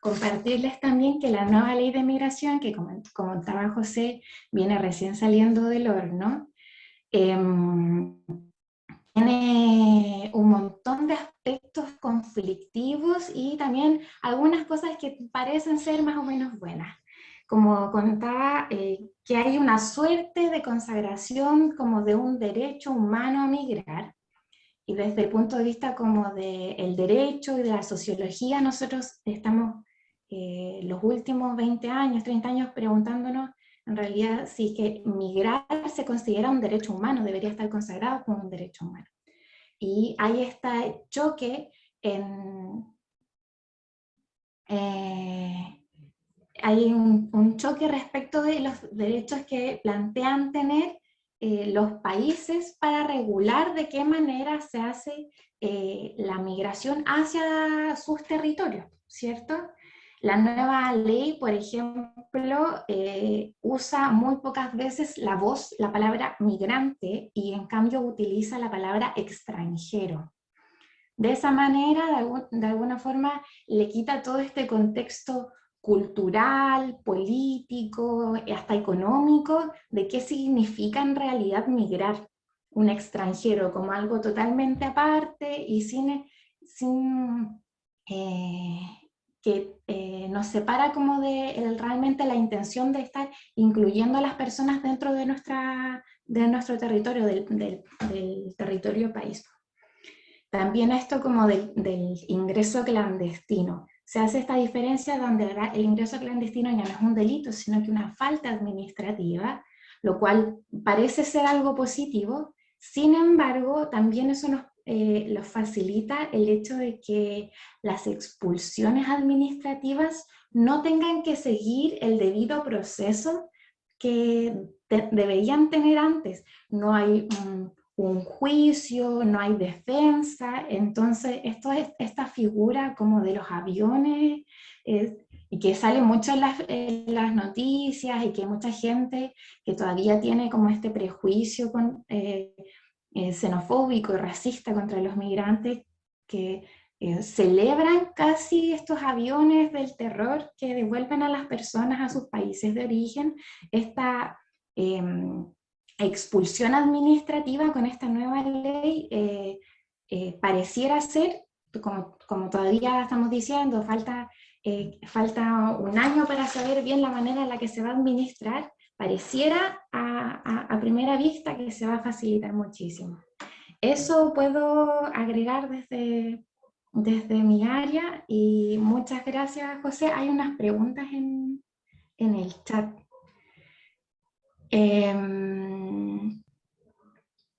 compartirles también que la nueva ley de migración, que como comentaba José, viene recién saliendo del horno. Tiene un montón de aspectos conflictivos y también algunas cosas que parecen ser más o menos buenas. Como contaba, que hay una suerte de consagración como de un derecho humano a migrar, y desde el punto de vista como del derecho y de la sociología, nosotros estamos los últimos 20 años, 30 años preguntándonos en realidad si que migrar se considera un derecho humano, debería estar consagrado como un derecho humano. Y hay este choque hay un choque respecto de los derechos que plantean tener los países para regular de qué manera se hace la migración hacia sus territorios, ¿cierto? La nueva ley, por ejemplo, usa muy pocas veces la palabra migrante, y en cambio utiliza la palabra extranjero. De esa manera, de alguna forma, le quita todo este contexto cultural, político, hasta económico, de qué significa en realidad migrar, un extranjero como algo totalmente aparte y que nos separa como de realmente la intención de estar incluyendo a las personas dentro de nuestro territorio, del territorio país. También esto como del ingreso clandestino. Se hace esta diferencia donde el ingreso clandestino ya no es un delito, sino que una falta administrativa, lo cual parece ser algo positivo. Sin embargo, también eso los facilita el hecho de que las expulsiones administrativas no tengan que seguir el debido proceso que deberían tener antes. No hay un juicio, no hay defensa, entonces esta figura como de los aviones, y que sale mucho en las noticias, y que hay mucha gente que todavía tiene como este prejuicio xenofóbico y racista contra los migrantes, que celebran casi estos aviones del terror que devuelven a las personas a sus países de origen. Esta expulsión administrativa con esta nueva ley pareciera ser, como todavía estamos diciendo, falta un año para saber bien la manera en la que se va a administrar, pareciera a primera vista que se va a facilitar muchísimo. Eso puedo agregar desde mi área, y muchas gracias, José. Hay unas preguntas en el chat.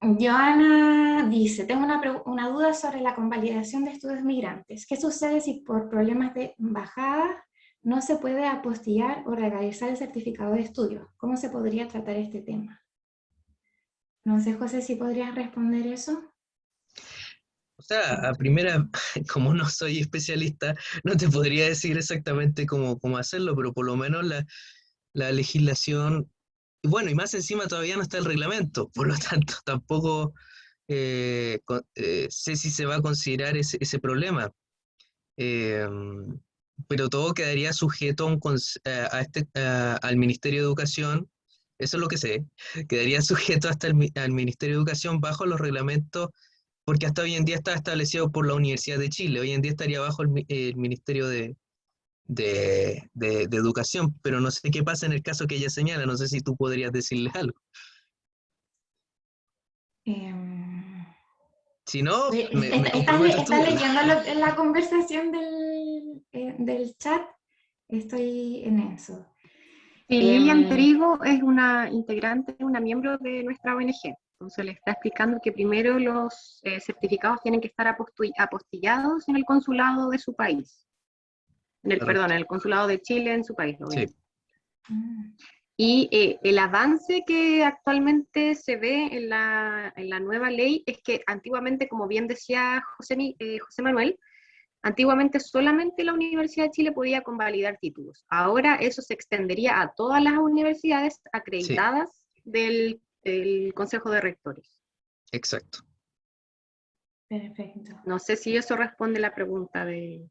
Joana dice, tengo una duda sobre la convalidación de estudios migrantes. ¿Qué sucede si por problemas de embajada no se puede apostillar o regularizar el certificado de estudio? ¿Cómo se podría tratar este tema? No sé, José, si podrías responder eso. O sea, a primera, como no soy especialista, no te podría decir exactamente cómo hacerlo, pero por lo menos la legislación, y bueno, y más encima todavía no está el reglamento, por lo tanto tampoco sé si se va a considerar ese problema. Eh, pero todo quedaría sujeto al Ministerio de Educación, eso es lo que sé, quedaría sujeto al Ministerio de Educación bajo los reglamentos, porque hasta hoy en día está establecido por la Universidad de Chile, hoy en día estaría bajo el Ministerio de Educación, pero no sé qué pasa en el caso que ella señala, no sé si tú podrías decirle algo. Si no, me comprometo a ¿Está estudiarlo. leyendo la conversación del chat? Estoy en eso. Lilian Trigo es una integrante, una miembro de nuestra ONG. Entonces le está explicando que primero los certificados tienen que estar apostillados en el consulado de su país. Perdón, en el consulado de Chile en su país. ¿No? Sí. Y el avance que actualmente se ve en la nueva ley es que antiguamente, como bien decía José Manuel, antiguamente solamente la Universidad de Chile podía convalidar títulos. Ahora eso se extendería a todas las universidades acreditadas del Consejo de Rectores. Exacto. Perfecto. No sé si eso responde la pregunta de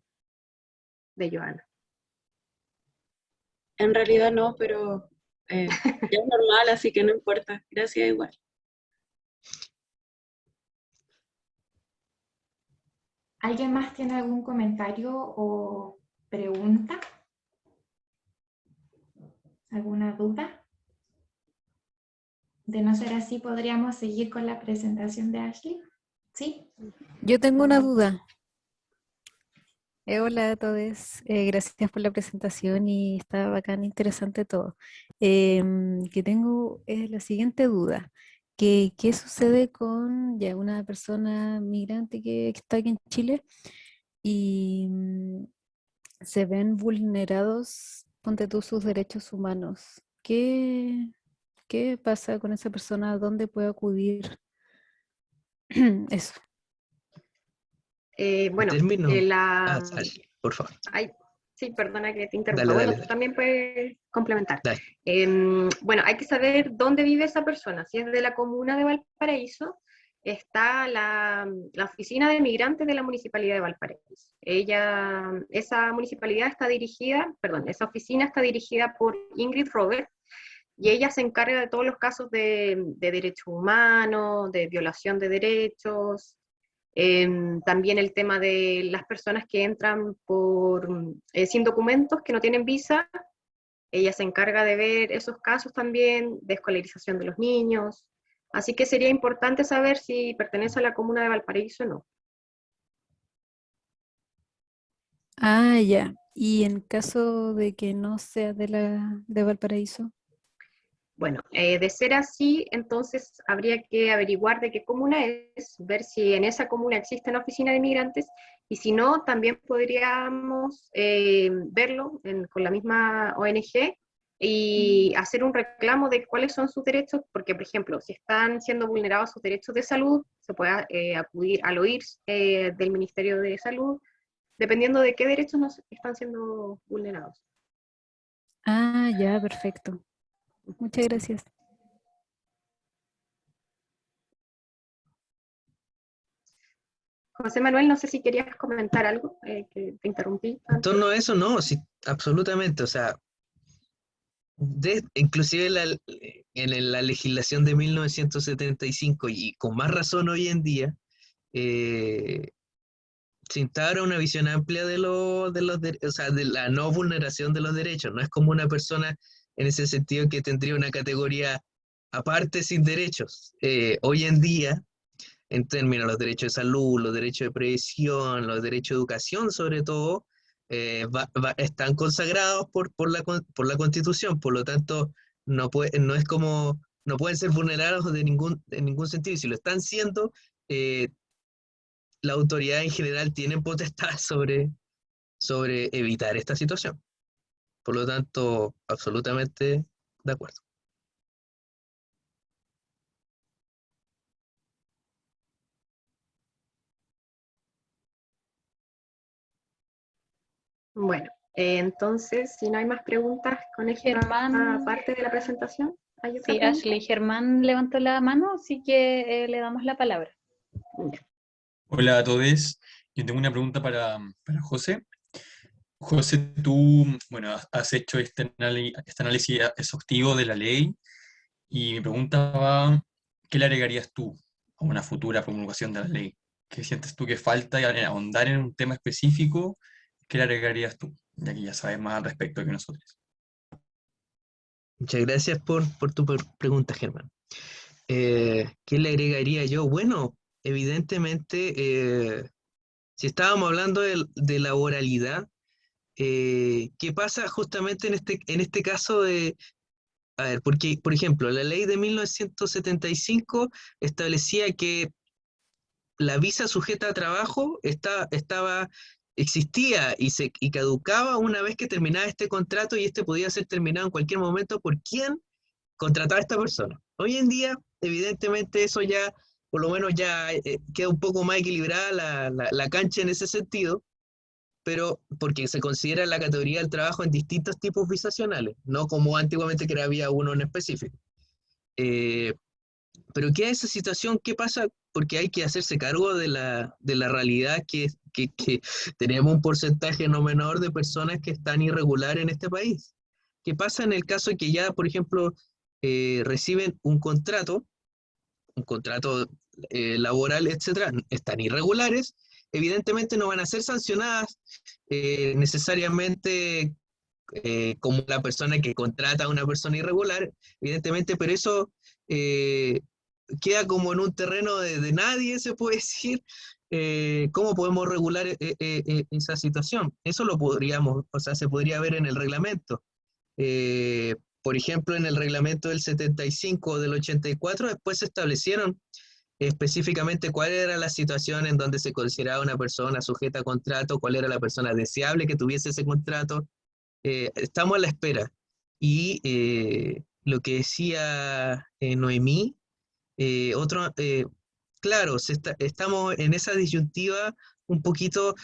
Joana. En realidad no, pero ya es normal, así que no importa. Gracias igual. ¿Alguien más tiene algún comentario o pregunta? ¿Alguna duda? De no ser así, ¿podríamos seguir con la presentación de Ashley? ¿Sí? Yo tengo una duda. Hola a todos, gracias por la presentación y está bacán, interesante todo. Que tengo la siguiente duda, ¿qué sucede con ya una persona migrante que está aquí en Chile y se ven vulnerados, ponte tú, sus derechos humanos? ¿Qué pasa con esa persona? ¿Dónde puede acudir? Eso. Bueno, por favor. Sí, perdona que te interrumpa. Dale, Bueno, dale. tú también puedes complementar. Dale. Bueno, hay que saber dónde vive esa persona. Si es de la comuna de Valparaíso, está la oficina de migrantes de la Municipalidad de Valparaíso. Esa municipalidad está dirigida, perdón, esa oficina está dirigida por Ingrid Robert, y ella se encarga de todos los casos de derechos humanos, de violación de derechos. También el tema de las personas que entran sin documentos, que no tienen visa, ella se encarga de ver esos casos también, de escolarización de los niños. Así que sería importante saber si pertenece a la comuna de Valparaíso o no. Ah, ya. ¿Y en caso de que no sea de Valparaíso? Bueno, de ser así, entonces habría que averiguar de qué comuna es, ver si en esa comuna existe una oficina de migrantes, y si no, también podríamos verlo con la misma ONG y hacer un reclamo de cuáles son sus derechos, porque, por ejemplo, si están siendo vulnerados sus derechos de salud, se puede acudir al OIR del Ministerio de Salud, dependiendo de qué derechos nos están siendo vulnerados. Ah, ya, perfecto. Muchas gracias. José Manuel, no sé si querías comentar algo, que te interrumpí En antes. torno a eso, no, sí, absolutamente. O sea, inclusive la legislación de 1975 y con más razón hoy en día, eh, se instaura una visión amplia o sea, de la no vulneración de los derechos. No es como una persona en ese sentido que tendría una categoría aparte sin derechos. Hoy en día, en términos de los derechos de salud, los derechos de previsión, los derechos de educación sobre todo, están consagrados por la Constitución. Por lo tanto, no es como, no pueden ser vulnerados en ningún sentido. Y si lo están siendo, eh, la autoridad en general tiene potestad sobre evitar esta situación. Por lo tanto, absolutamente de acuerdo. Bueno, entonces, si no hay más preguntas con esta Germán, parte de la presentación, ¿hay otra sí, pregunta? Ashley, Germán levantó la mano, así que le damos la palabra. Ya. Hola a todos. Yo tengo una pregunta para José. José, tú, bueno, has hecho este análisis exhaustivo de la ley y mi pregunta va, ¿qué le agregarías tú a una futura promulgación de la ley? ¿Qué sientes tú que falta y ahondar en un tema específico? ¿Qué le agregarías tú? Ya que ya sabes más al respecto que nosotros. Muchas gracias por tu pregunta, Germán. ¿Qué le agregaría yo? Bueno, evidentemente, si estábamos hablando de laboralidad, ¿qué pasa justamente en este caso a ver, porque, por ejemplo, la ley de 1975 establecía que la visa sujeta a trabajo existía y caducaba una vez que terminaba este contrato y este podía ser terminado en cualquier momento por quien contrataba a esta persona. Hoy en día, evidentemente, eso ya, por lo menos ya queda un poco más equilibrada la cancha en ese sentido, pero porque se considera la categoría del trabajo en distintos tipos visacionales, no como antiguamente que había uno en específico. Eh, pero ¿qué es esa situación? ¿Qué pasa? Porque hay que hacerse cargo de la realidad que tenemos un porcentaje no menor de personas que están irregulares en este país. ¿Qué pasa en el caso de que ya, por ejemplo, reciben un contrato laboral, etcétera, están irregulares? Evidentemente no van a ser sancionadas necesariamente como la persona que contrata a una persona irregular, evidentemente, pero eso eh, queda como en un terreno de nadie, se puede decir. ¿Cómo podemos regular esa situación? Eso lo podríamos, o sea, se podría ver en el reglamento. Eh, por ejemplo, en el reglamento del 75 o del 84, después se establecieron específicamente cuál era la situación en donde se consideraba una persona sujeta a contrato, cuál era la persona deseable que tuviese ese contrato. Estamos a la espera. Y lo que decía Noemí, claro, estamos en esa disyuntiva un poquito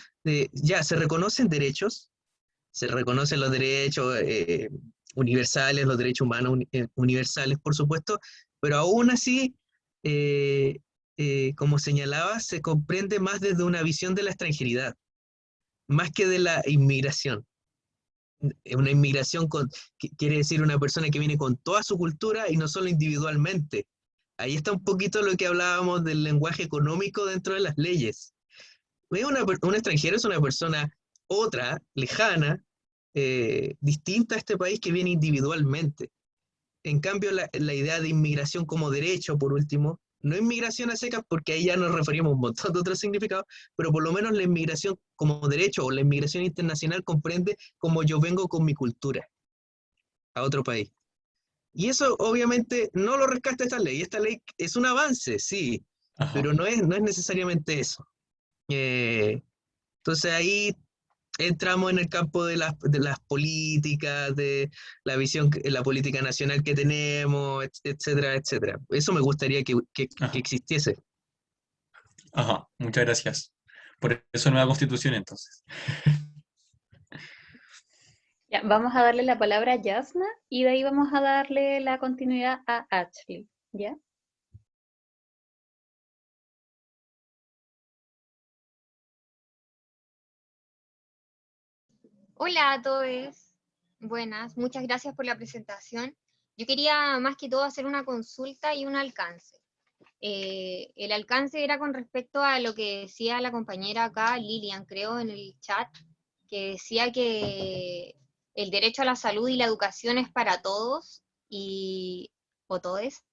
ya, se reconocen derechos, se reconocen los derechos universales, los derechos humanos universales, por supuesto, pero aún así, eh, como señalaba, se comprende más desde una visión de la extranjeridad, más que de la inmigración. Una inmigración quiere decir una persona que viene con toda su cultura y no solo individualmente. Ahí está un poquito lo que hablábamos del lenguaje económico dentro de las leyes. Un extranjero es una persona otra, lejana, distinta a este país que viene individualmente. En cambio, la idea de inmigración como derecho, por último, no inmigración a secas porque ahí ya nos referimos a un montón de otros significados, pero por lo menos la inmigración como derecho o la inmigración internacional comprende como yo vengo con mi cultura a otro país. Y eso obviamente no lo rescata esta ley. Esta ley es un avance, sí, Ajá. pero no es necesariamente eso. Entonces ahí entramos en el campo de las políticas, de la visión, la política nacional que tenemos, etcétera, etcétera. Eso me gustaría que Ajá. existiese. Ajá. Muchas gracias. Por eso nueva constitución, entonces. Ya, vamos a darle la palabra a Yasna y de ahí vamos a darle la continuidad a Ashley, ¿ya? Hola a todos, buenas, muchas gracias por la presentación. Yo quería más que todo hacer una consulta y un alcance. El alcance era con respecto a lo que decía la compañera acá, Lilian, creo, en el chat, que decía que el derecho a la salud y la educación es para todos, o todes.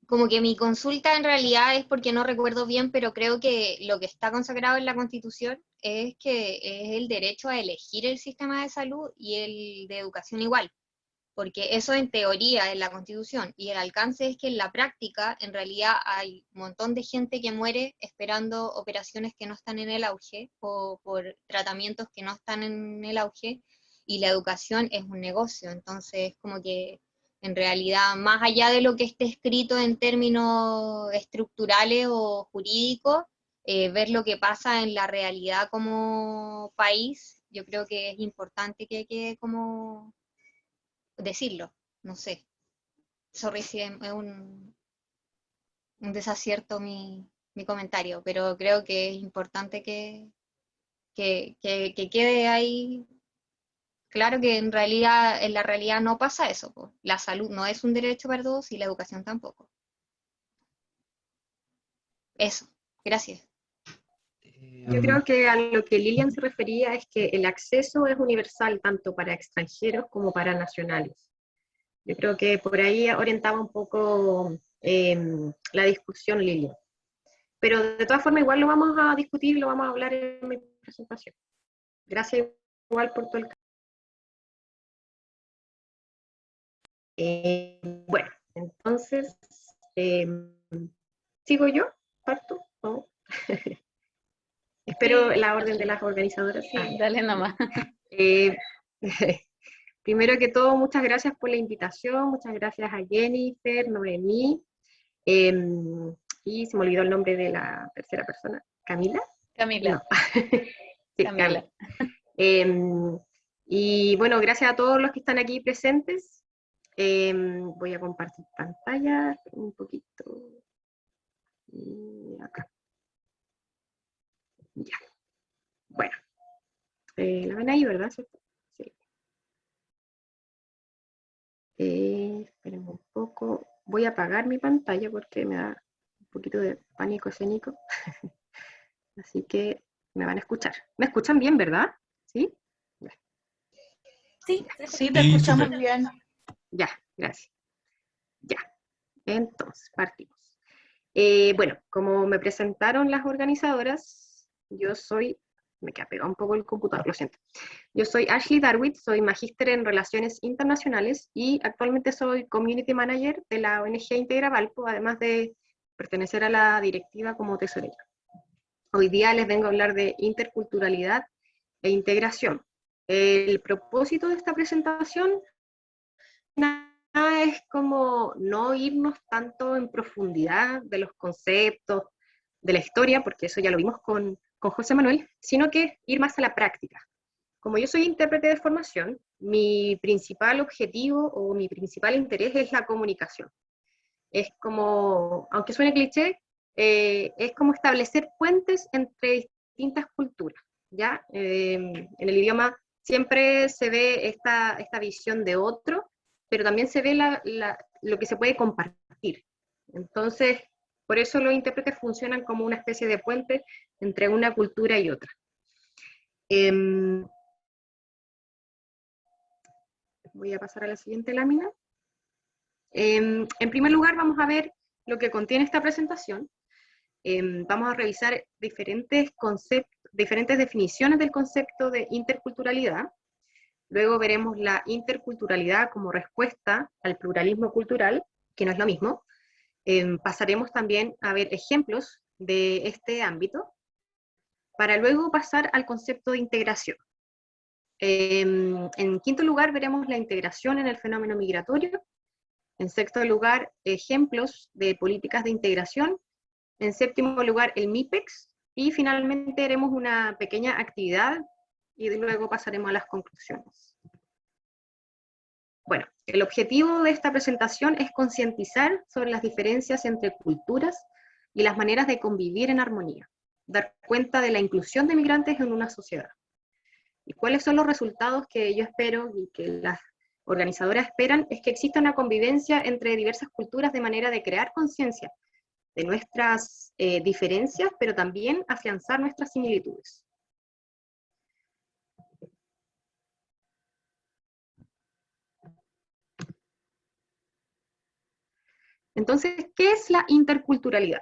Como que mi consulta en realidad es porque no recuerdo bien, pero creo que lo que está consagrado en la Constitución es que es el derecho a elegir el sistema de salud y el de educación igual, porque eso en teoría es la Constitución, y el alcance es que en la práctica en realidad hay un montón de gente que muere esperando operaciones que no están en el auge o por tratamientos que no están en el auge, y la educación es un negocio, entonces como que en realidad, más allá de lo que esté escrito en términos estructurales o jurídicos, ver lo que pasa en la realidad como país, yo creo que es importante que quede como decirlo, no sé. Sorry si es un desacierto mi comentario, pero creo que es importante que quede ahí claro que en la realidad no pasa eso, po. La salud no es un derecho para todos y la educación tampoco. Eso, gracias. Yo creo que a lo que Lilian se refería es que el acceso es universal tanto para extranjeros como para nacionales. Yo creo que por ahí orientaba un poco la discusión Lilian. Pero de todas formas igual lo vamos a discutir y lo vamos a hablar en mi presentación. Gracias igual por todo el... bueno, entonces, ¿sigo yo? ¿Parto? ¿No? Espero Sí, la orden de las organizadoras. sí, dale nomás. Eh, primero que todo, muchas gracias por la invitación, muchas gracias a Jennifer, Noemí, y se me olvidó el nombre de la tercera persona, ¿Camila? Camila. No. Sí, Camila. Y bueno, gracias a todos los que están aquí presentes. Voy a compartir pantalla un poquito. Y acá. Ya. Bueno. ¿La ven ahí, verdad? Sí. Esperen un poco. Voy a apagar mi pantalla porque me da un poquito de pánico escénico. Así que me van a escuchar. ¿Me escuchan bien, verdad? ¿Sí? Sí, Ya. sí, te Sí, escuchamos súper. bien. Ya, gracias. Ya. Entonces, partimos. Bueno, como me presentaron las organizadoras, yo soy, me queda pegado un poco el computador, lo siento. Yo soy Ashley Darwit, soy magíster en Relaciones Internacionales y actualmente soy Community Manager de la ONG Integra Valpo, además de pertenecer a la directiva como tesorera. Hoy día les vengo a hablar de interculturalidad e integración. El propósito de esta presentación es como no irnos tanto en profundidad de los conceptos, de la historia, porque eso ya lo vimos con José Manuel, sino que ir más a la práctica. Como yo soy intérprete de formación, mi principal objetivo o mi principal interés es la comunicación. Es como, aunque suene cliché, es como establecer puentes entre distintas culturas, ¿ya? En el idioma siempre se ve esta visión de otro, pero también se ve lo que se puede compartir. Entonces, por eso los intérpretes funcionan como una especie de puente entre una cultura y otra. Voy a pasar a la siguiente lámina. En primer lugar, vamos a ver lo que contiene esta presentación. Vamos a revisar diferentes definiciones del concepto de interculturalidad. Luego veremos la interculturalidad como respuesta al pluralismo cultural, que no es lo mismo. Pasaremos también a ver ejemplos de este ámbito, para luego pasar al concepto de integración. En quinto lugar veremos la integración en el fenómeno migratorio. En sexto lugar, ejemplos de políticas de integración. En séptimo lugar, el MIPEX. Y finalmente haremos una pequeña actividad y luego pasaremos a las conclusiones. Bueno, el objetivo de esta presentación es concientizar sobre las diferencias entre culturas y las maneras de convivir en armonía, dar cuenta de la inclusión de migrantes en una sociedad. ¿Y cuáles son los resultados que yo espero y que las organizadoras esperan? Es que exista una convivencia entre diversas culturas de manera de crear conciencia de nuestras diferencias, pero también afianzar nuestras similitudes. Entonces, ¿qué es la interculturalidad?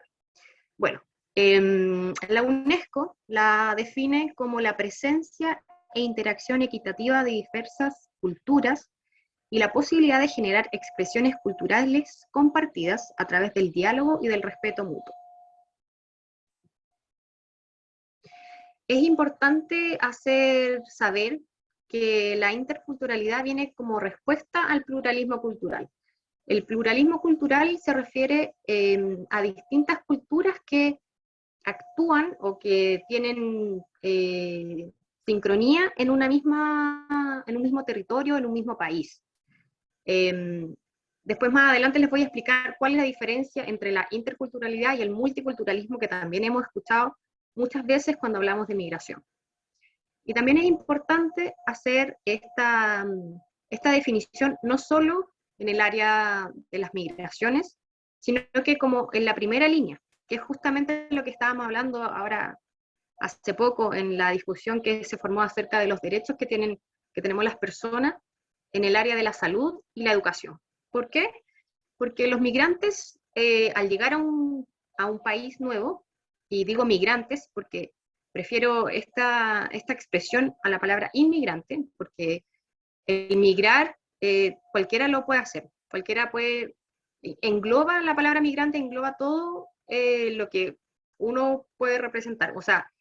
Bueno, la UNESCO la define como la presencia e interacción equitativa de diversas culturas y la posibilidad de generar expresiones culturales compartidas a través del diálogo y del respeto mutuo. Es importante hacer saber que la interculturalidad viene como respuesta al pluralismo cultural. El pluralismo cultural se refiere a distintas culturas que actúan o que tienen sincronía en un mismo territorio, en un mismo país. Después más adelante les voy a explicar cuál es la diferencia entre la interculturalidad y el multiculturalismo, que también hemos escuchado muchas veces cuando hablamos de migración. Y también es importante hacer esta definición no solo en el área de las migraciones, sino que como en la primera línea, que es justamente lo que estábamos hablando ahora hace poco en la discusión que se formó acerca de los derechos que tenemos las personas en el área de la salud y la educación. ¿Por qué? Porque los migrantes, al llegar a un país nuevo, y digo migrantes porque prefiero esta expresión a la palabra inmigrante, porque el migrar cualquiera lo puede hacer, cualquiera puede, engloba la palabra migrante, engloba todo lo que uno puede representar. O sea,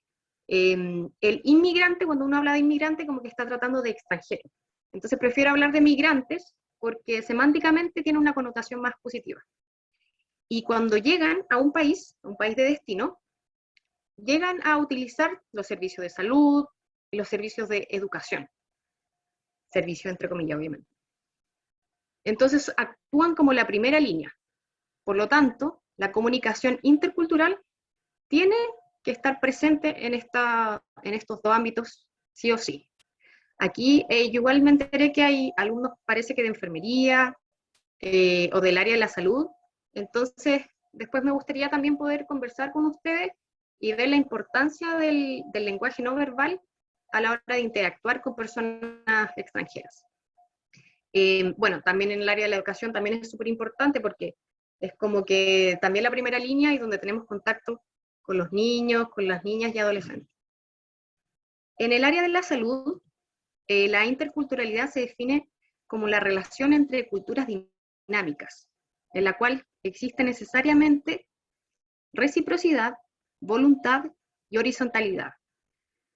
el inmigrante, cuando uno habla de inmigrante, como que está tratando de extranjero. Entonces prefiero hablar de migrantes porque semánticamente tiene una connotación más positiva. Y cuando llegan a un país de destino, llegan a utilizar los servicios de salud y los servicios de educación. Servicio entre comillas, obviamente. Entonces actúan como la primera línea. Por lo tanto, la comunicación intercultural tiene que estar presente en estos dos ámbitos, sí o sí. Aquí yo igual me enteré que hay alumnos, parece que de enfermería o del área de la salud. Entonces, después me gustaría también poder conversar con ustedes y ver la importancia del lenguaje no verbal a la hora de interactuar con personas extranjeras. Bueno, también en el área de la educación también es súper importante porque es como que también la primera línea y donde tenemos contacto con los niños, con las niñas y adolescentes. En el área de la salud, la interculturalidad se define como la relación entre culturas dinámicas, en la cual existe necesariamente reciprocidad, voluntad y horizontalidad,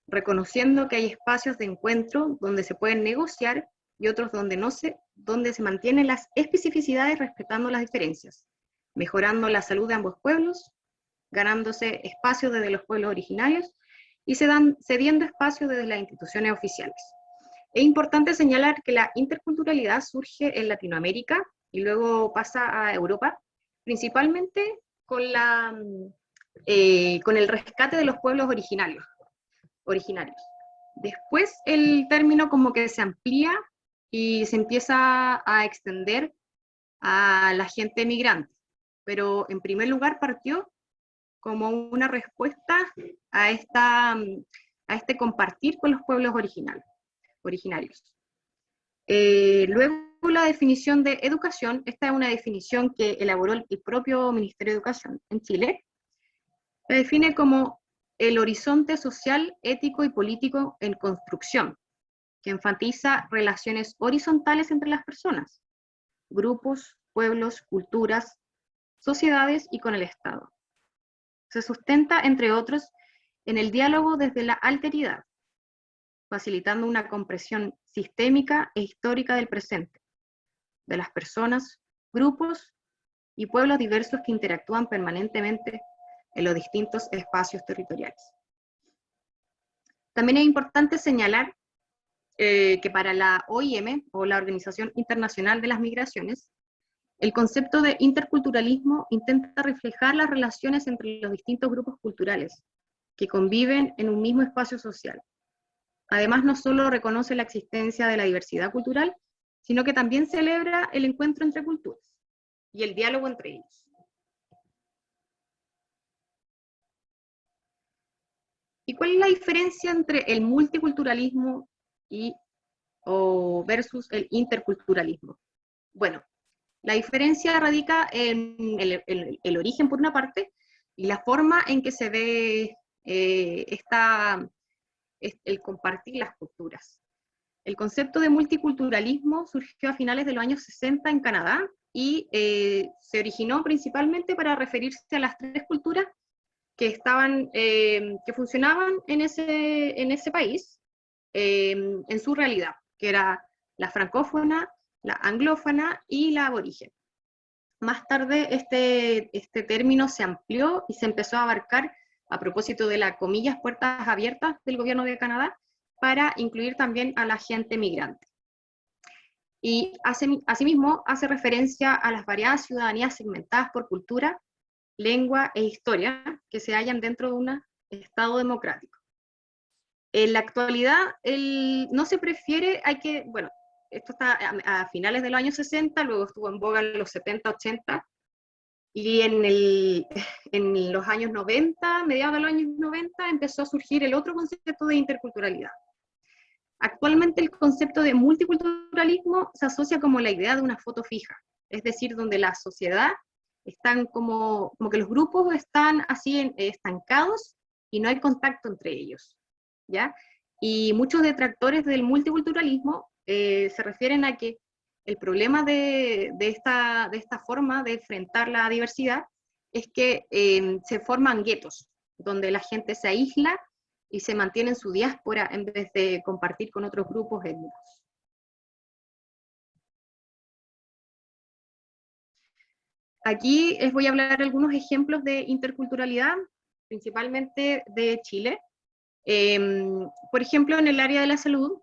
reconociendo que hay espacios de encuentro donde se pueden negociar y otros donde se mantienen las especificidades respetando las diferencias, mejorando la salud de ambos pueblos, ganándose espacios desde los pueblos originarios y cediendo espacios desde las instituciones oficiales. Es importante señalar que la interculturalidad surge en Latinoamérica y luego pasa a Europa, principalmente con el rescate de los pueblos originarios. Después el término como que se amplía y se empieza a extender a la gente migrante, pero en primer lugar partió como una respuesta a este compartir con los pueblos originarios. Luego la definición de educación, esta es una definición que elaboró el propio Ministerio de Educación en Chile, se define como el horizonte social, ético y político en construcción, que enfatiza relaciones horizontales entre las personas, grupos, pueblos, culturas, sociedades y con el Estado. Se sustenta, entre otros, en el diálogo desde la alteridad, facilitando una comprensión sistémica e histórica del presente, de las personas, grupos y pueblos diversos que interactúan permanentemente en los distintos espacios territoriales. También es importante señalar que para la OIM, o la Organización Internacional de las Migraciones, el concepto de interculturalismo intenta reflejar las relaciones entre los distintos grupos culturales que conviven en un mismo espacio social. Además, no solo reconoce la existencia de la diversidad cultural, sino que también celebra el encuentro entre culturas y el diálogo entre ellos. ¿Y cuál es la diferencia entre el multiculturalismo versus el interculturalismo? Bueno, la diferencia radica en el origen por una parte, y la forma en que se ve el compartir las culturas. El concepto de multiculturalismo surgió a finales de los años 60 en Canadá, y se originó principalmente para referirse a las tres culturas que funcionaban en ese país, en su realidad, que era la francófona, la anglófona y la aborigen. Más tarde este término se amplió y se empezó a abarcar, a propósito de las comillas puertas abiertas del gobierno de Canadá, para incluir también a la gente migrante. Y asimismo hace referencia a las variadas ciudadanías segmentadas por cultura, lengua e historia que se hallan dentro de un Estado democrático. En la actualidad no se prefiere, bueno, esto está a finales de los años 60, luego estuvo en boga en los 70, 80, y en los años 90, mediados de los años 90, empezó a surgir el otro concepto de interculturalidad. Actualmente el concepto de multiculturalismo se asocia como la idea de una foto fija, es decir, donde la sociedad están como que los grupos están así estancados y no hay contacto entre ellos, ¿ya? Y muchos detractores del multiculturalismo se refieren a que el problema de esta forma de enfrentar la diversidad es que se forman guetos, donde la gente se aísla y se mantiene en su diáspora en vez de compartir con otros grupos étnicos. Aquí les voy a hablar de algunos ejemplos de interculturalidad, principalmente de Chile. Por ejemplo, en el área de la salud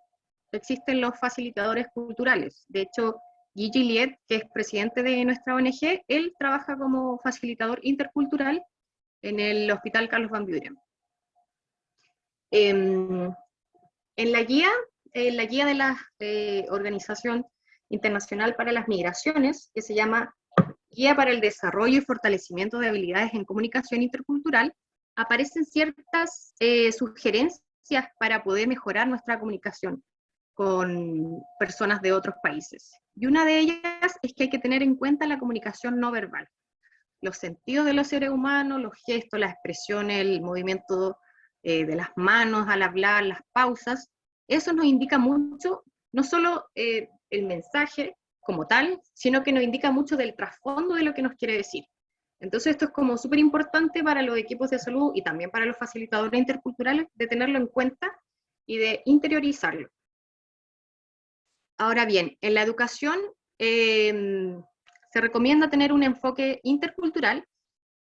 existen los facilitadores culturales. De hecho, Guy Gilliet, que es presidente de nuestra ONG, él trabaja como facilitador intercultural en el Hospital Carlos Van Buren. En la guía de la Organización Internacional para las Migraciones, que se llama Guía para el Desarrollo y Fortalecimiento de Habilidades en Comunicación Intercultural, aparecen ciertas sugerencias para poder mejorar nuestra comunicación con personas de otros países. Y una de ellas es que hay que tener en cuenta la comunicación no verbal. Los sentidos de los seres humanos, los gestos, las expresiones, el movimiento de las manos al hablar, las pausas, eso nos indica mucho, no solo el mensaje como tal, sino que nos indica mucho del trasfondo de lo que nos quiere decir. Entonces esto es como súper importante para los equipos de salud y también para los facilitadores interculturales, de tenerlo en cuenta y de interiorizarlo. Ahora bien, en la educación se recomienda tener un enfoque intercultural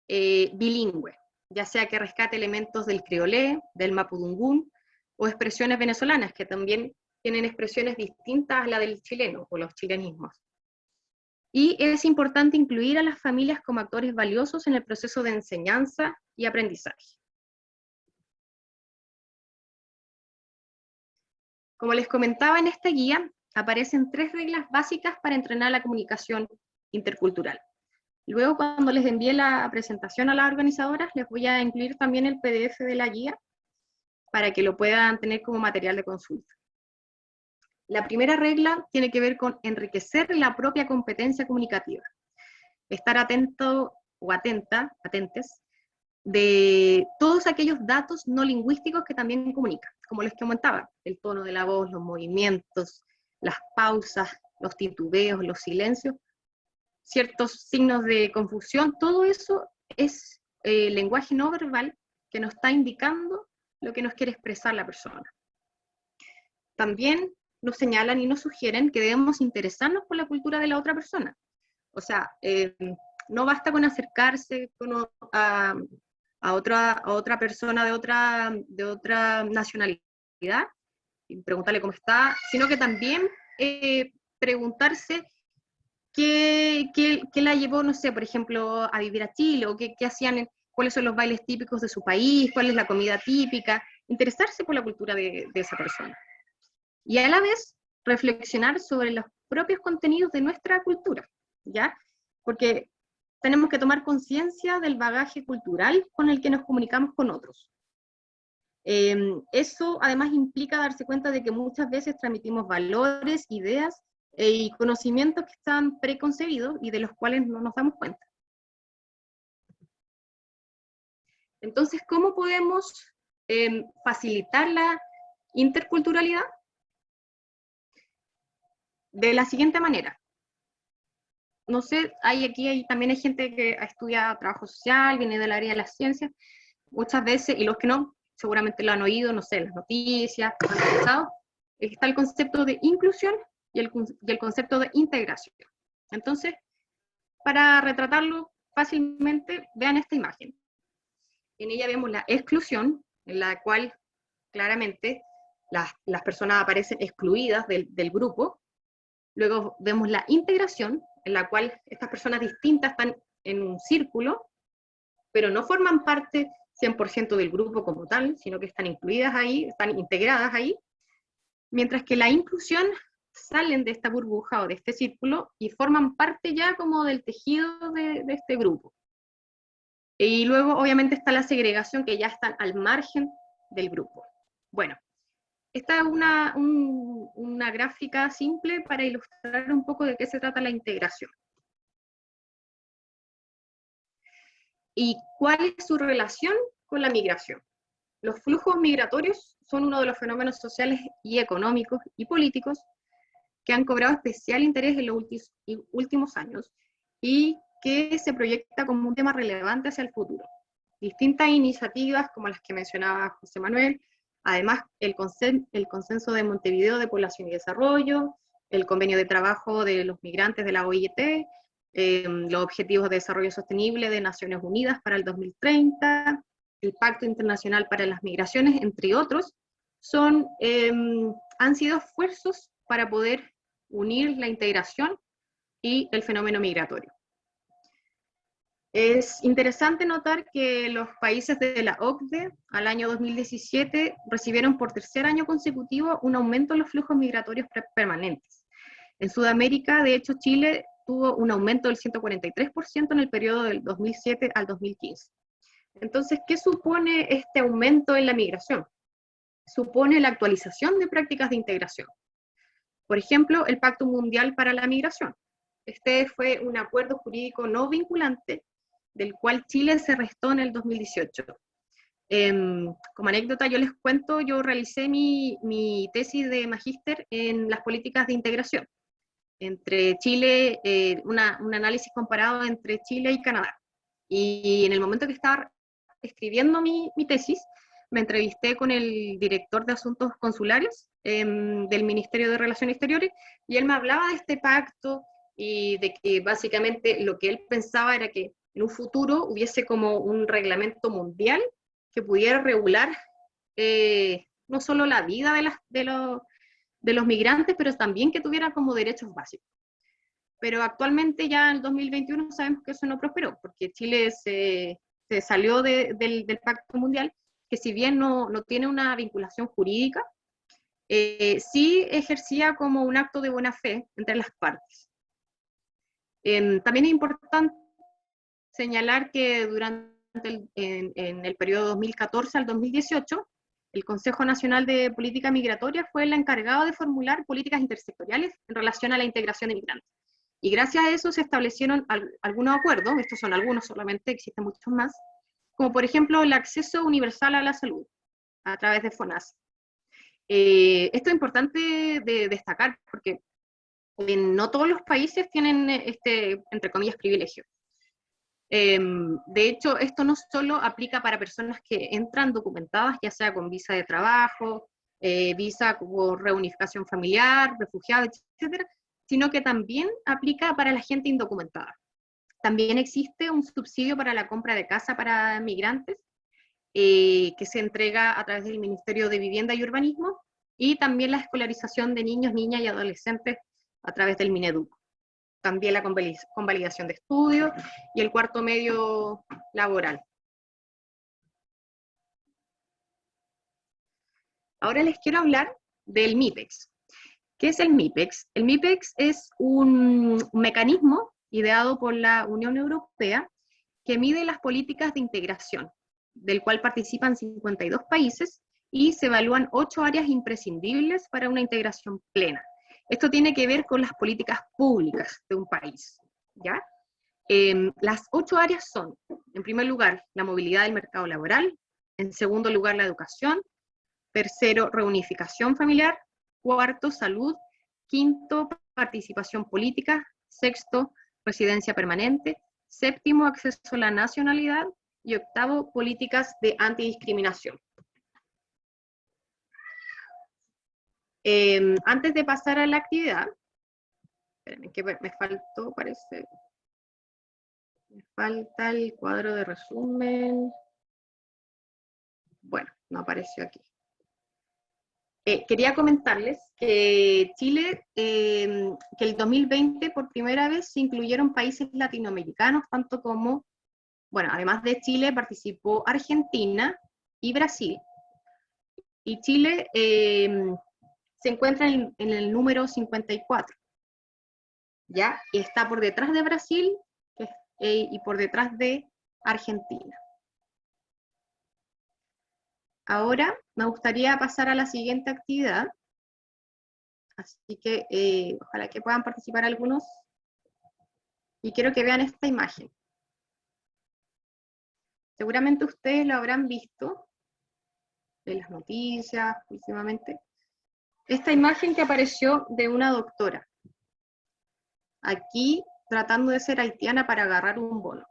bilingüe, ya sea que rescate elementos del criolé, del mapudungún, o expresiones venezolanas, que también tienen expresiones distintas a la del chileno, o los chilenismos. Y es importante incluir a las familias como actores valiosos en el proceso de enseñanza y aprendizaje. Como les comentaba, en esta guía aparecen 3 reglas básicas para entrenar la comunicación intercultural. Luego, cuando les envíe la presentación a las organizadoras, les voy a incluir también el PDF de la guía para que lo puedan tener como material de consulta. La primera regla tiene que ver con enriquecer la propia competencia comunicativa. Estar atento o atentes de todos aquellos datos no lingüísticos que también comunican, como les comentaba, el tono de la voz, los movimientos, las pausas, los titubeos, los silencios, ciertos signos de confusión, todo eso es lenguaje no verbal que nos está indicando lo que nos quiere expresar la persona. También nos señalan y nos sugieren que debemos interesarnos por la cultura de la otra persona. O sea, no basta con acercarse a otra persona de otra nacionalidad y preguntarle cómo está, sino que también preguntarse qué la llevó, no sé, por ejemplo, a vivir a Chile, o qué hacían, cuáles son los bailes típicos de su país, cuál es la comida típica, interesarse por la cultura de esa persona. Y a la vez, reflexionar sobre los propios contenidos de nuestra cultura, ¿ya? Porque tenemos que tomar conciencia del bagaje cultural con el que nos comunicamos con otros. Eso además implica darse cuenta de que muchas veces transmitimos valores, ideas y conocimientos que están preconcebidos y de los cuales no nos damos cuenta. Entonces, ¿cómo podemos facilitar la interculturalidad? De la siguiente manera. No sé, también hay gente que estudia trabajo social, viene del área de las ciencias, muchas veces, y los que no, seguramente lo han oído, no sé, las noticias, han escuchado, está el concepto de inclusión y el concepto de integración. Entonces, para retratarlo fácilmente, vean esta imagen. En ella vemos la exclusión, en la cual claramente las personas aparecen excluidas del grupo. Luego vemos la integración, en la cual estas personas distintas están en un círculo, pero no forman parte 100% del grupo como tal, sino que están incluidas ahí, están integradas ahí, mientras que la inclusión salen de esta burbuja o de este círculo y forman parte ya como del tejido de este grupo. Y luego obviamente está la segregación, que ya están al margen del grupo. Bueno, esta es una gráfica simple para ilustrar un poco de qué se trata la integración. ¿Y cuál es su relación con la migración? Los flujos migratorios son uno de los fenómenos sociales y económicos y políticos que han cobrado especial interés en los últimos años y que se proyecta como un tema relevante hacia el futuro. Distintas iniciativas como las que mencionaba José Manuel, además el Consenso de Montevideo de Población y Desarrollo, el Convenio de Trabajo de los Migrantes de la OIT, los Objetivos de Desarrollo Sostenible de Naciones Unidas para el 2030, el Pacto Internacional para las Migraciones, entre otros, han sido esfuerzos para poder unir la integración y el fenómeno migratorio. Es interesante notar que los países de la OCDE al año 2017 recibieron por tercer año consecutivo un aumento en los flujos migratorios permanentes. En Sudamérica, de hecho, Chile tuvo un aumento del 143% en el periodo del 2007 al 2015. Entonces, ¿qué supone este aumento en la migración? Supone la actualización de prácticas de integración. Por ejemplo, el Pacto Mundial para la Migración. Este fue un acuerdo jurídico no vinculante del cual Chile se restó en el 2018. Como anécdota, yo les cuento, yo realicé mi tesis de magíster en las políticas de integración entre Chile, un análisis comparado entre Chile y Canadá. Y en el momento que estaba escribiendo mi tesis, me entrevisté con el director de Asuntos Consulares del Ministerio de Relaciones Exteriores, y él me hablaba de este pacto y de que básicamente lo que él pensaba era que en un futuro hubiese como un reglamento mundial que pudiera regular no solo la vida de los migrantes, pero también que tuviera como derechos básicos. Pero actualmente ya en 2021 sabemos que eso no prosperó, porque Chile se salió del Pacto Mundial, que si bien no tiene una vinculación jurídica, sí ejercía como un acto de buena fe entre las partes. También es importante señalar que en el periodo 2014 al 2018, el Consejo Nacional de Política Migratoria fue el encargado de formular políticas intersectoriales en relación a la integración de migrantes. Y gracias a eso se establecieron algunos acuerdos, estos son algunos solamente, existen muchos más, como por ejemplo el acceso universal a la salud a través de FONASA. Esto es importante de destacar porque no todos los países tienen entre comillas, privilegio. De hecho, esto no solo aplica para personas que entran documentadas, ya sea con visa de trabajo, visa por reunificación familiar, refugiados, etcétera, sino que también aplica para la gente indocumentada. También existe un subsidio para la compra de casa para migrantes, que se entrega a través del Ministerio de Vivienda y Urbanismo, y también la escolarización de niños, niñas y adolescentes a través del Mineduc. También la convalidación de estudios y el cuarto medio laboral. Ahora les quiero hablar del MIPEX. ¿Qué es el MIPEX? El MIPEX es un mecanismo ideado por la Unión Europea que mide las políticas de integración, del cual participan 52 países y se evalúan 8 áreas imprescindibles para una integración plena. Esto tiene que ver con las políticas públicas de un país, ¿ya? Las 8 áreas son, en primer lugar, la movilidad del mercado laboral, en segundo lugar, la educación, tercero, reunificación familiar, cuarto, salud, quinto, participación política, sexto, residencia permanente, séptimo, acceso a la nacionalidad, y octavo, políticas de antidiscriminación. Antes de pasar a la actividad, espérenme que me faltó, parece, me falta el cuadro de resumen. Bueno, no apareció aquí. Quería comentarles que Chile, que el 2020 por primera vez se incluyeron países latinoamericanos, tanto como, bueno, además de Chile participó Argentina y Brasil. Y Chile se encuentra en el número 54, ¿ya? Y está por detrás de Brasil y por detrás de Argentina. Ahora me gustaría pasar a la siguiente actividad, así que ojalá que puedan participar algunos, y quiero que vean esta imagen. Seguramente ustedes lo habrán visto en las noticias últimamente. Esta imagen que apareció de una doctora, aquí tratando de ser haitiana para agarrar un bono,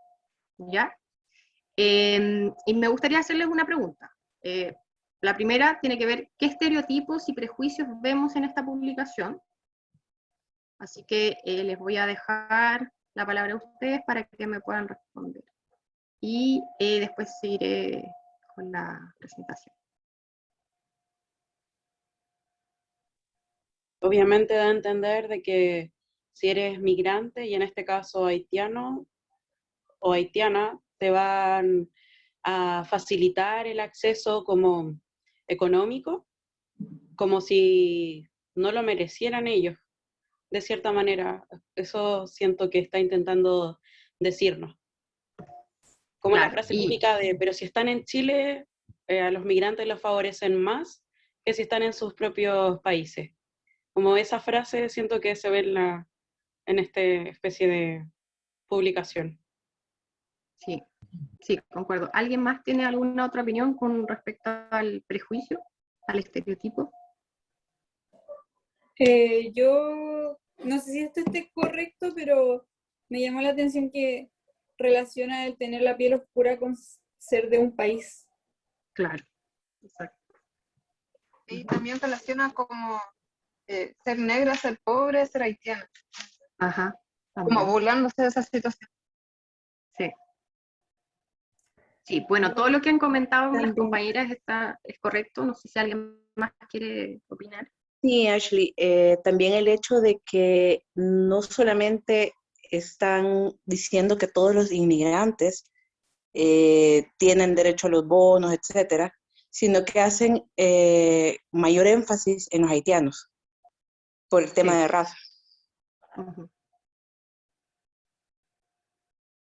¿ya? Y me gustaría hacerles una pregunta. La primera tiene que ver qué estereotipos y prejuicios vemos en esta publicación. Así que les voy a dejar la palabra a ustedes para que me puedan responder. Y después seguiré con la presentación. Obviamente da a entender de que si eres migrante, y en este caso haitiano o haitiana, te van a facilitar el acceso como económico, como si no lo merecieran ellos, de cierta manera. Eso siento que está intentando decirnos. Como Claro, la frase típica de, pero si están en Chile, a los migrantes los favorecen más que si están en sus propios países. Como esa frase siento que se ve en esta especie de publicación. Sí, sí, concuerdo. ¿Alguien más tiene alguna otra opinión con respecto al prejuicio, al estereotipo? Yo no sé si esto esté correcto, pero me llamó la atención que relaciona el tener la piel oscura con ser de un país. Claro, exacto. Y también relaciona como ser negra, ser pobre, ser haitiana. Ajá. También. Como burlándose de esa situación. Sí. Sí, bueno, todo lo que han comentado las compañeras es correcto. No sé si alguien más quiere opinar. Sí, Ashley, también el hecho de que no solamente están diciendo que todos los inmigrantes tienen derecho a los bonos, etcétera, sino que hacen mayor énfasis en los haitianos por el tema de raza. Uh-huh.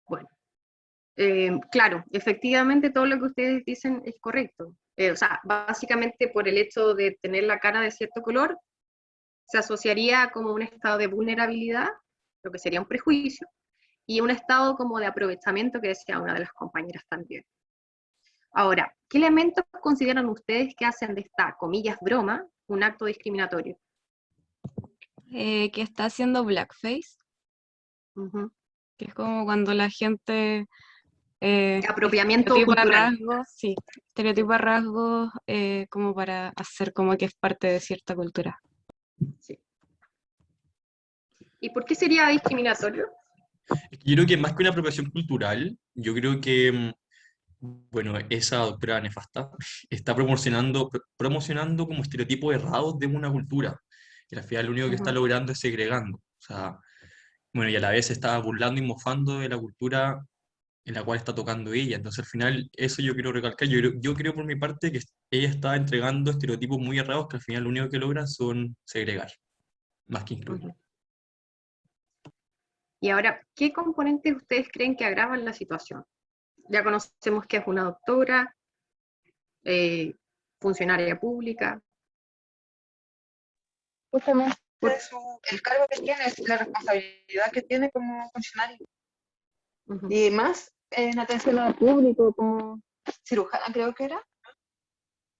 Bueno, claro, efectivamente todo lo que ustedes dicen es correcto. O sea, básicamente por el hecho de tener la cara de cierto color, se asociaría como un estado de vulnerabilidad, lo que sería un prejuicio, y un estado como de aprovechamiento que decía una de las compañeras también. Ahora, ¿qué elementos consideran ustedes que hacen de esta, comillas, broma, un acto discriminatorio? Que está haciendo blackface, Ujú. que es como cuando la gente Apropiamiento estereotipa cultural. rasgos, sí, estereotipa rasgos como para hacer como que es parte de cierta cultura. Sí. ¿Y por qué sería discriminatorio? Yo creo que más que una apropiación cultural, yo creo que, bueno, esa doctora nefasta está promocionando como estereotipos errados de una cultura. Y al final lo único que está Ujú. logrando es segregando. O sea, bueno, y a la vez se está burlando y mofando de la cultura en la cual está tocando ella. Entonces al final eso yo quiero recalcar. Yo creo por mi parte que ella está entregando estereotipos muy errados que al final lo único que logran son segregar, más que incluir. Ujú. Y ahora, ¿qué componentes ustedes creen que agravan la situación? Ya conocemos que es una doctora, funcionaria pública. Justamente el cargo que tiene, la responsabilidad que tiene como funcionario. Ujú. Y más en atención al público, como cirujana creo que era.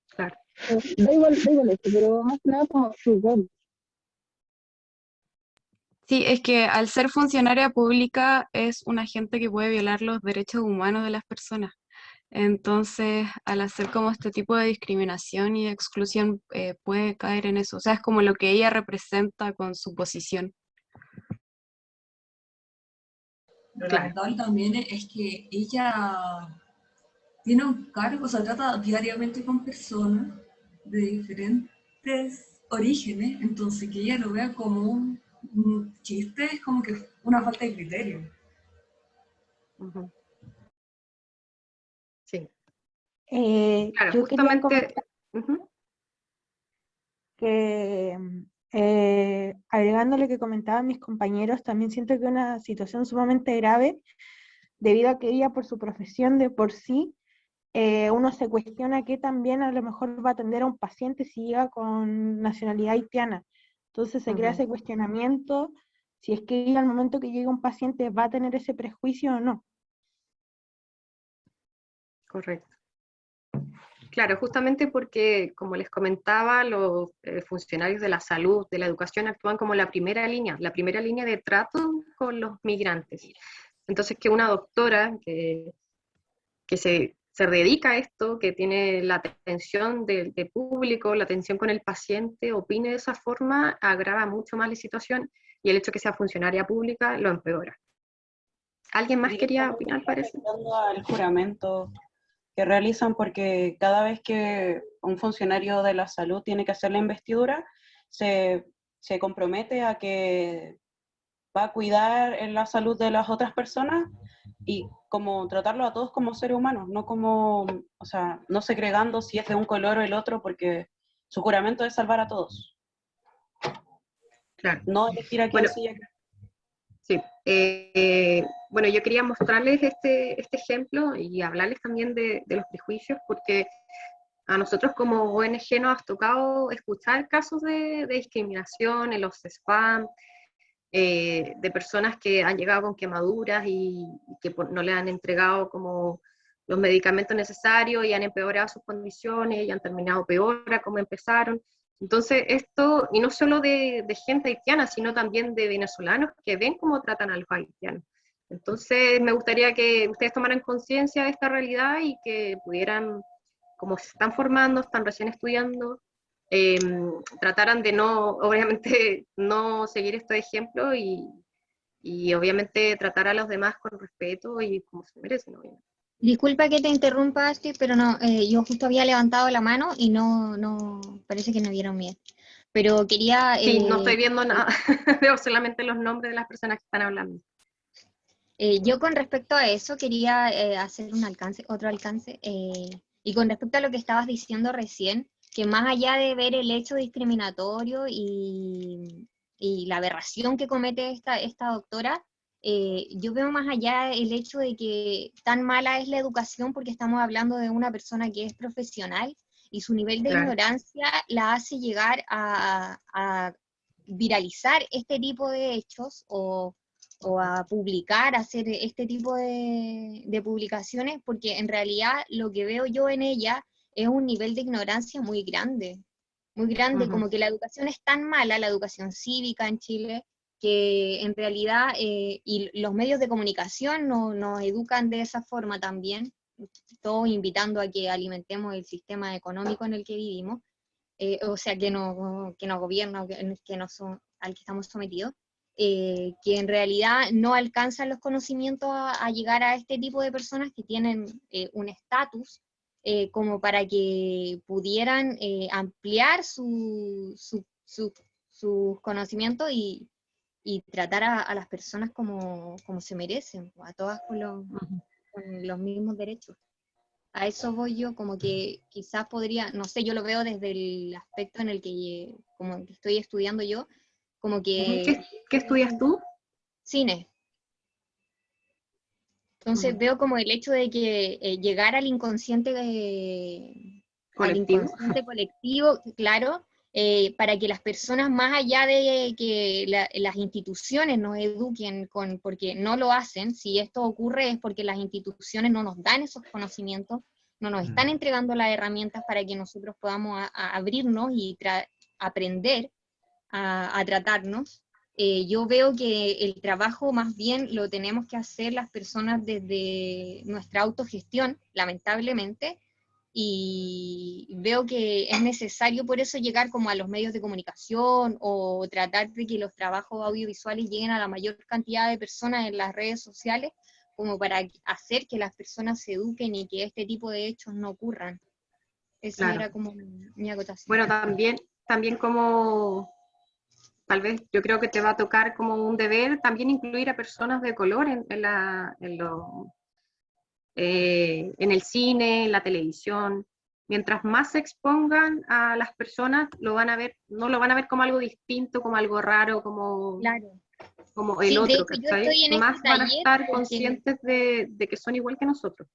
Claro. Da igual eso, pero más que nada como su rol. Sí, es que al ser funcionaria pública es un agente que puede violar los derechos humanos de las personas. Entonces, al hacer como este tipo de discriminación y de exclusión, puede caer en eso. O sea, es como lo que ella representa con su posición. Lo Claro. lamentable también es que ella tiene un cargo, o sea, trata diariamente con personas de diferentes orígenes, entonces que ella lo vea como un chiste es como que una falta de criterio. Ujú. Sí. Yo Claro, quería justamente. comentar Ujú. que, agregando lo que comentaban mis compañeros, también siento que es una situación sumamente grave, debido a que ella por su profesión de por sí, uno se cuestiona que también a lo mejor va a atender a un paciente si llega con nacionalidad haitiana. Entonces se crea Ujú. ese cuestionamiento, si es que ella al momento que llega un paciente va a tener ese prejuicio o no. Correcto. Claro, justamente porque, como les comentaba, los funcionarios de la salud, de la educación, actúan como la primera línea de trato con los migrantes. Entonces, que una doctora que se dedica a esto, que tiene la atención del público, la atención con el paciente, opine de esa forma, agrava mucho más la situación, y el hecho de que sea funcionaria pública lo empeora. ¿Alguien más quería opinar, parece? Afectando al juramento que realizan, porque cada vez que un funcionario de la salud tiene que hacer la investidura, se compromete a que va a cuidar en la salud de las otras personas y como tratarlo a todos como seres humanos, no como, o sea, no segregando si es de un color o el otro, porque su juramento es salvar a todos. Claro. No elegir a quién Bueno, sí y a quién. sí. Bueno, yo quería mostrarles este ejemplo y hablarles también de los prejuicios, porque a nosotros como ONG nos ha tocado escuchar casos de discriminación en los spam, de personas que han llegado con quemaduras y que no le han entregado como los medicamentos necesarios y han empeorado sus condiciones y han terminado peor a como empezaron. Entonces esto, y no solo de gente haitiana, sino también de venezolanos que ven cómo tratan a los haitianos. Entonces me gustaría que ustedes tomaran conciencia de esta realidad y que pudieran, como se están formando, están recién estudiando, trataran de no, obviamente, no seguir estos ejemplos y obviamente tratar a los demás con respeto y como se merecen, obviamente. Disculpa que te interrumpa, Asti, pero no, yo justo había levantado la mano y no, parece que no vieron bien. Pero quería... Sí, no estoy viendo nada, veo solamente los nombres de las personas que están hablando. Yo con respecto a eso quería hacer otro alcance, y con respecto a lo que estabas diciendo recién, que más allá de ver el hecho discriminatorio y la aberración que comete esta doctora, yo veo más allá el hecho de que tan mala es la educación porque estamos hablando de una persona que es profesional y su nivel de Claro. ignorancia la hace llegar a viralizar este tipo de hechos o o a publicar, a hacer este tipo de publicaciones, porque en realidad lo que veo yo en ella es un nivel de ignorancia muy grande, como que la educación es tan mala, la educación cívica en Chile, que en realidad, y los medios de comunicación nos educan de esa forma también, todos invitando a que alimentemos el sistema económico en el que vivimos, o sea, que nos gobierna, al que estamos sometidos, que en realidad no alcanzan los conocimientos a llegar a este tipo de personas que tienen un estatus como para que pudieran ampliar sus conocimientos y tratar a las personas como se merecen, a todas con los mismos derechos. A eso voy yo, como que quizás podría, no sé, yo lo veo desde el aspecto en el que como que estoy estudiando yo, como que... ¿Qué estudias tú? Cine. Entonces veo como el hecho de que llegar al inconsciente colectivo, claro, para que las personas, más allá de que las instituciones nos eduquen, porque no lo hacen, si esto ocurre es porque las instituciones no nos dan esos conocimientos, no nos están entregando las herramientas para que nosotros podamos abrirnos y aprender a tratarnos. Yo veo que el trabajo más bien lo tenemos que hacer las personas desde nuestra autogestión, lamentablemente, y veo que es necesario por eso llegar como a los medios de comunicación o tratar de que los trabajos audiovisuales lleguen a la mayor cantidad de personas en las redes sociales, como para hacer que las personas se eduquen y que este tipo de hechos no ocurran. Esa era como mi acotación. Bueno, también como, tal vez yo creo que te va a tocar como un deber también incluir a personas de color en el cine, en la televisión. Mientras más se expongan a las personas, no lo van a ver como algo distinto, como algo raro, como el otro, ¿cachai? Más van a estar conscientes de que son igual que nosotros.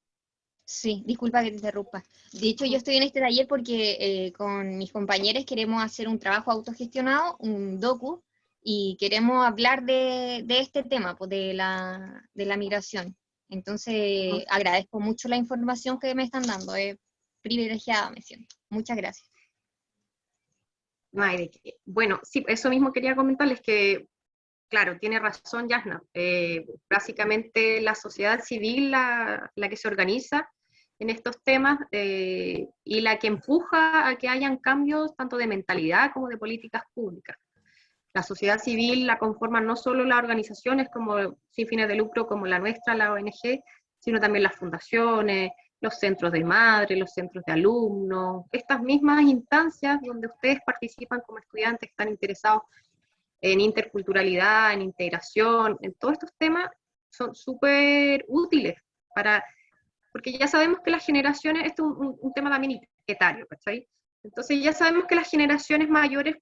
Sí, disculpa que te interrumpa. De hecho, yo estoy en este taller porque con mis compañeros queremos hacer un trabajo autogestionado, un docu, y queremos hablar de este tema, pues, de la migración. Entonces, agradezco mucho la información que me están dando, privilegiada me siento. Muchas gracias. Bueno, sí, eso mismo quería comentarles que, claro, tiene razón Yasna. Básicamente la sociedad civil la que se organiza en estos temas y la que empuja a que hayan cambios tanto de mentalidad como de políticas públicas. La sociedad civil la conforman no solo las organizaciones como sin fines de lucro como la nuestra, la ONG, sino también las fundaciones, los centros de madre, los centros de alumnos, estas mismas instancias donde ustedes participan como estudiantes que están interesados en interculturalidad, en integración, en todos estos temas son súper útiles porque ya sabemos que las generaciones, esto es un tema también etario, ¿cachai? Entonces ya sabemos que las generaciones mayores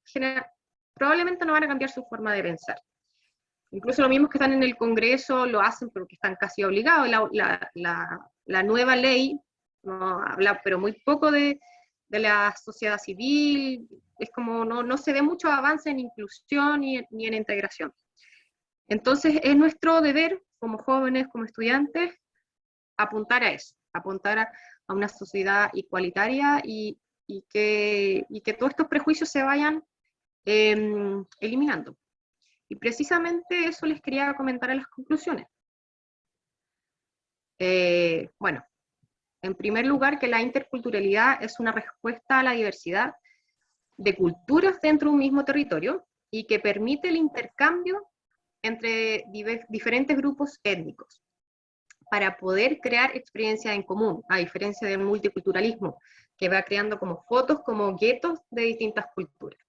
probablemente no van a cambiar su forma de pensar. Incluso los mismos que están en el Congreso lo hacen porque están casi obligados. La nueva ley no habla, pero muy poco de la sociedad civil, es como no se ve mucho avance en inclusión ni en integración. Entonces es nuestro deber como jóvenes, como estudiantes, apuntar a eso, apuntar a una sociedad igualitaria y que todos estos prejuicios se vayan eliminando. Y precisamente eso les quería comentar en las conclusiones. Bueno, en primer lugar, que la interculturalidad es una respuesta a la diversidad de culturas dentro de un mismo territorio y que permite el intercambio entre diferentes grupos étnicos para poder crear experiencias en común, a diferencia del multiculturalismo, que va creando como fotos, como guetos de distintas culturas.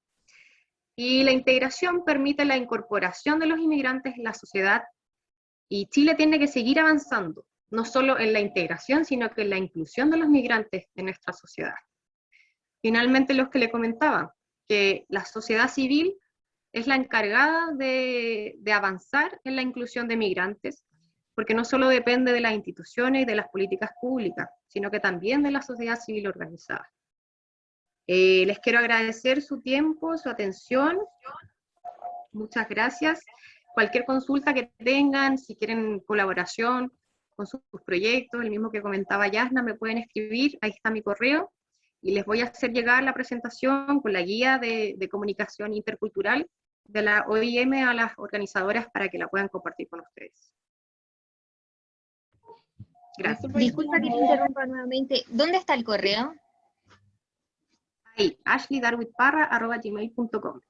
Y la integración permite la incorporación de los inmigrantes en la sociedad, y Chile tiene que seguir avanzando, no solo en la integración, sino que en la inclusión de los migrantes en nuestra sociedad. Finalmente, los que le comentaba, que la sociedad civil es la encargada de avanzar en la inclusión de migrantes, porque no solo depende de las instituciones y de las políticas públicas, sino que también de la sociedad civil organizada. Les quiero agradecer su tiempo, su atención. Muchas gracias. cualquier consulta que tengan, si quieren colaboración con sus proyectos, el mismo que comentaba Yasna, me pueden escribir, ahí está mi correo, y les voy a hacer llegar la presentación con la guía de comunicación intercultural de la OIM a las organizadoras para que la puedan compartir con ustedes. Gracias. Disculpa que te interrumpa nuevamente. ¿Dónde está el correo? Ahí, ashleydarwitparra@gmail.com.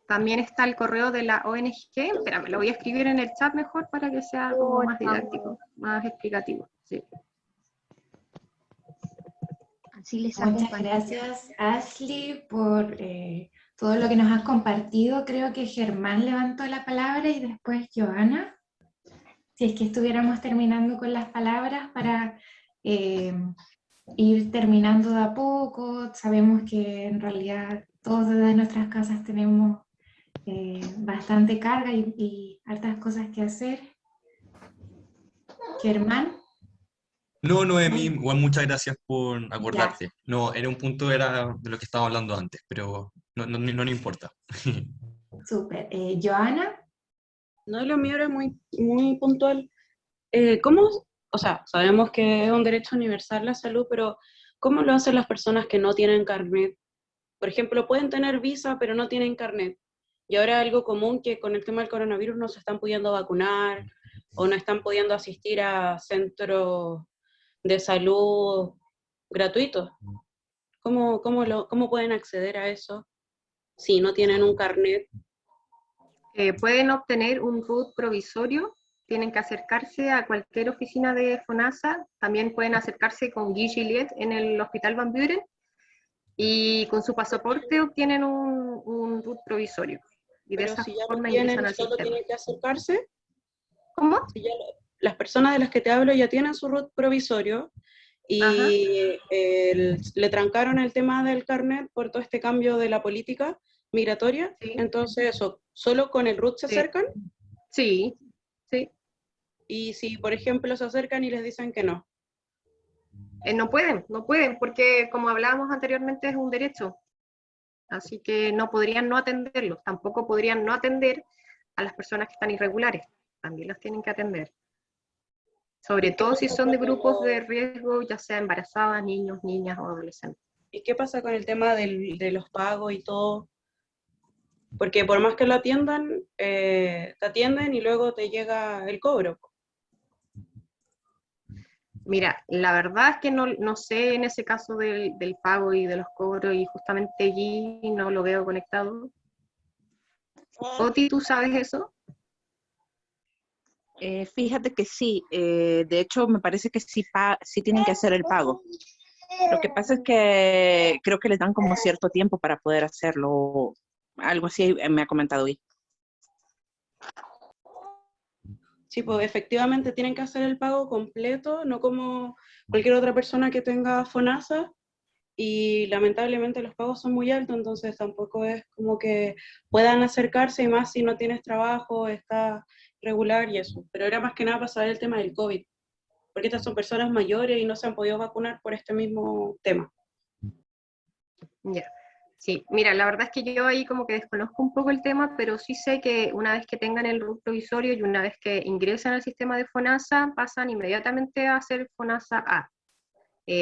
También está el correo de la ONG, espérame, lo voy a escribir en el chat mejor para que sea como más didáctico, más explicativo. Sí. Así les Muchas gracias, Ashley, por todo lo que nos has compartido. Creo que Germán levantó la palabra y después Joana. Si es que estuviéramos terminando con las palabras para ir terminando de a poco. Sabemos que en realidad todos desde nuestras casas tenemos bastante carga y hartas cosas que hacer. Germán. No, Noemí, igual muchas gracias por acordarte. No, era un punto de lo que estaba hablando antes, pero no importa. Súper. Joana. No, lo mío era muy, muy puntual. ¿Cómo, o sea, sabemos que es un derecho universal la salud, pero ¿cómo lo hacen las personas que no tienen carnet? Por ejemplo, pueden tener visa, pero no tienen carnet. Y ahora algo común que con el tema del coronavirus no se están pudiendo vacunar o no están pudiendo asistir a centros de salud gratuitos. ¿Cómo pueden acceder a eso si no tienen un carnet? Pueden obtener un RUT provisorio, tienen que acercarse a cualquier oficina de FONASA, también pueden acercarse con Guy Gilliet en el Hospital Van Buren, y con su pasaporte obtienen un RUT provisorio. Y pero de esa si ya forma lo tienen, ingresan al solo sistema. tienen que acercarse. ¿Cómo? Si ya las personas de las que te hablo ya tienen su RUT provisorio y le trancaron el tema del carnet por todo este cambio de la política migratoria, sí. Entonces eso, ¿solo con el RUT se acercan? Sí, sí. Y si, por ejemplo, se acercan y les dicen que no. No pueden, porque como hablábamos anteriormente es un derecho. Así que no podrían no atenderlos, tampoco podrían no atender a las personas que están irregulares, también las tienen que atender. Sobre todo si son de grupos de riesgo, ya sea embarazadas, niños, niñas o adolescentes. ¿Y qué pasa con el tema de los pagos y todo? Porque por más que lo atiendan, te atienden y luego te llega el cobro. Mira, la verdad es que no sé en ese caso del pago y de los cobros, y justamente allí no lo veo conectado. Oti, ¿tú sabes eso? Fíjate que sí, de hecho me parece que sí tienen que hacer el pago. Lo que pasa es que creo que les dan como cierto tiempo para poder hacerlo, algo así me ha comentado hoy. Sí, pues efectivamente tienen que hacer el pago completo, no como cualquier otra persona que tenga FONASA, y lamentablemente los pagos son muy altos, entonces tampoco es como que puedan acercarse, y más si no tienes trabajo, está regular y eso. Pero era más que nada para saber el tema del COVID, porque estas son personas mayores y no se han podido vacunar por este mismo tema. Ya. Sí, mira, la verdad es que yo ahí como que desconozco un poco el tema, pero sí sé que una vez que tengan el RUT provisorio y una vez que ingresan al sistema de FONASA, pasan inmediatamente a hacer FONASA A.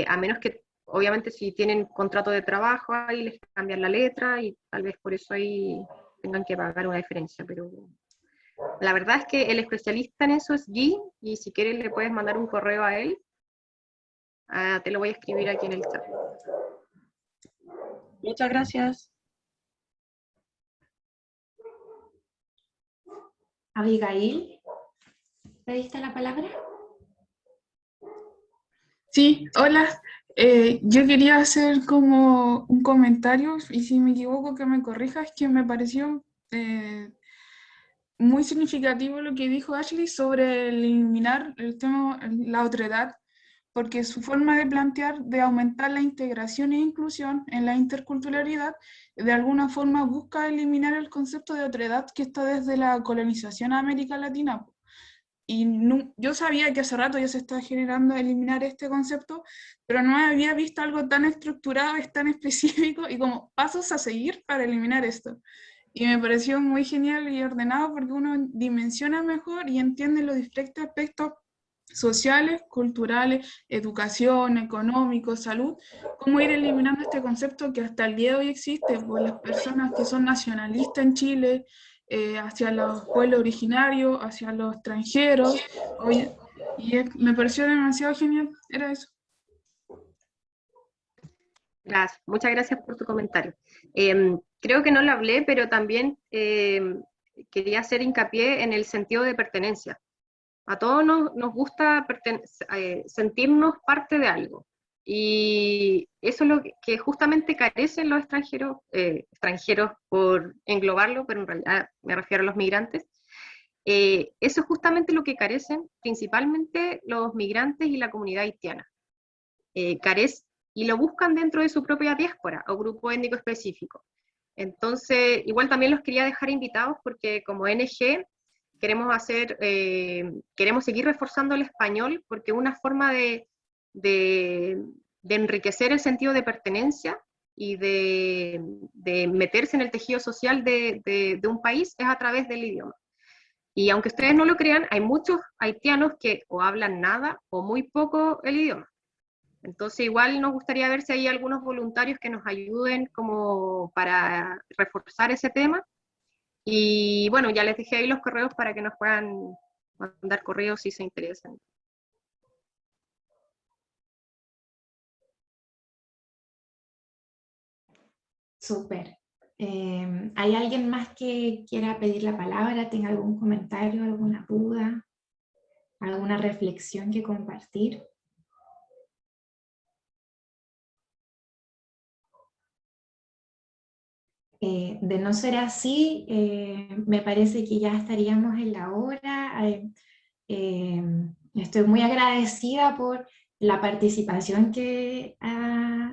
A menos que, obviamente, si tienen contrato de trabajo, ahí les cambian la letra y tal vez por eso ahí tengan que pagar una diferencia, pero la verdad es que el especialista en eso es Guy, y si quieres le puedes mandar un correo a él. Te lo voy a escribir aquí en el chat. Muchas gracias. Abigail, ¿pediste la palabra? Sí, hola. Yo quería hacer como un comentario, y si me equivoco que me corrijas, que me pareció muy significativo lo que dijo Ashley sobre eliminar el tema, la otredad, porque su forma de plantear de aumentar la integración e inclusión en la interculturalidad, de alguna forma busca eliminar el concepto de otredad que está desde la colonización a América Latina. Y yo sabía que hace rato ya se estaba generando eliminar este concepto, pero no había visto algo tan estructurado, tan específico y como pasos a seguir para eliminar esto. y me pareció muy genial y ordenado porque uno dimensiona mejor y entiende los diferentes aspectos sociales, culturales, educación, económicos, salud, cómo ir eliminando este concepto que hasta el día de hoy existe por las personas que son nacionalistas en Chile, hacia los pueblos originarios, hacia los extranjeros, me pareció demasiado genial, era eso. Gracias, muchas gracias por tu comentario. Creo que no lo hablé, pero también quería hacer hincapié en el sentido de pertenencia. A todos nos gusta sentirnos parte de algo. Y eso es lo que justamente carecen los extranjeros, extranjeros por englobarlo, pero en realidad me refiero a los migrantes. Eso es justamente lo que carecen principalmente los migrantes y la comunidad haitiana. Y lo buscan dentro de su propia diáspora o grupo étnico específico. Entonces, igual también los quería dejar invitados porque como ONG queremos seguir reforzando el español porque una forma de enriquecer el sentido de pertenencia y de meterse en el tejido social de un país es a través del idioma. Y aunque ustedes no lo crean, hay muchos haitianos que o hablan nada o muy poco el idioma. Entonces igual nos gustaría ver si hay algunos voluntarios que nos ayuden como para reforzar ese tema. Y bueno, ya les dejé ahí los correos para que nos puedan mandar correos si se interesan. Súper. ¿Hay alguien más que quiera pedir la palabra? ¿Tenga algún comentario, alguna duda, alguna reflexión que compartir? De no ser así, me parece que ya estaríamos en la hora. Estoy muy agradecida por la participación que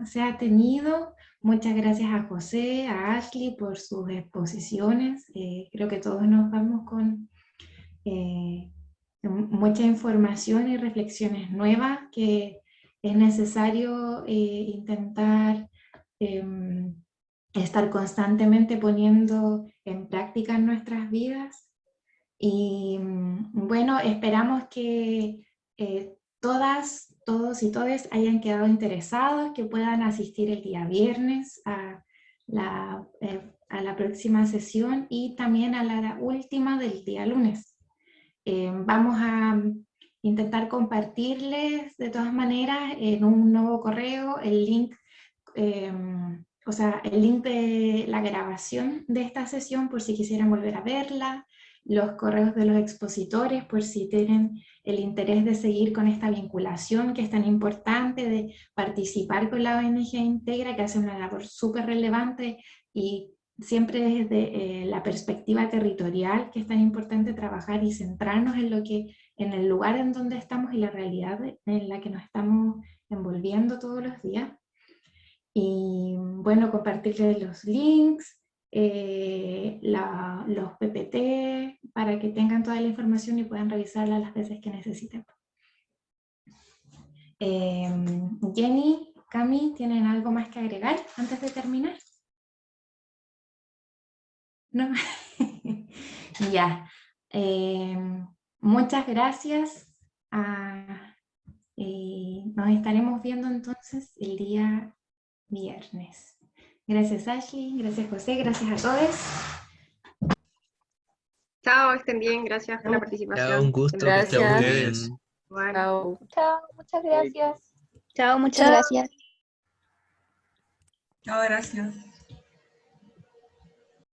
se ha tenido. Muchas gracias a José, a Ashley por sus exposiciones. Creo que todos nos vamos con mucha información y reflexiones nuevas que es necesario intentar estar constantemente poniendo en práctica en nuestras vidas. Y bueno, esperamos que todas, todos y todes hayan quedado interesados, que puedan asistir el día viernes a la próxima sesión y también a la última del día lunes. Vamos a intentar compartirles de todas maneras en un nuevo correo el link, el link de la grabación de esta sesión por si quisieran volver a verla, los correos de los expositores por si tienen el interés de seguir con esta vinculación que es tan importante, de participar con la ONG Integra, que hace una labor súper relevante y siempre desde la perspectiva territorial, que es tan importante trabajar y centrarnos en el lugar en donde estamos y la realidad en la que nos estamos envolviendo todos los días. Y bueno, compartirles los links, los PPT, para que tengan toda la información y puedan revisarla las veces que necesiten. Jenny, Cami, ¿tienen algo más que agregar antes de terminar? ¿No? Ya. Muchas gracias. Nos estaremos viendo entonces el día viernes. Gracias Ashley, gracias José, gracias a todos. Chao, estén bien, gracias por la participación. Chao, un gusto. Gracias. Chao, muchas gracias. Chao, muchas gracias. Chao, gracias.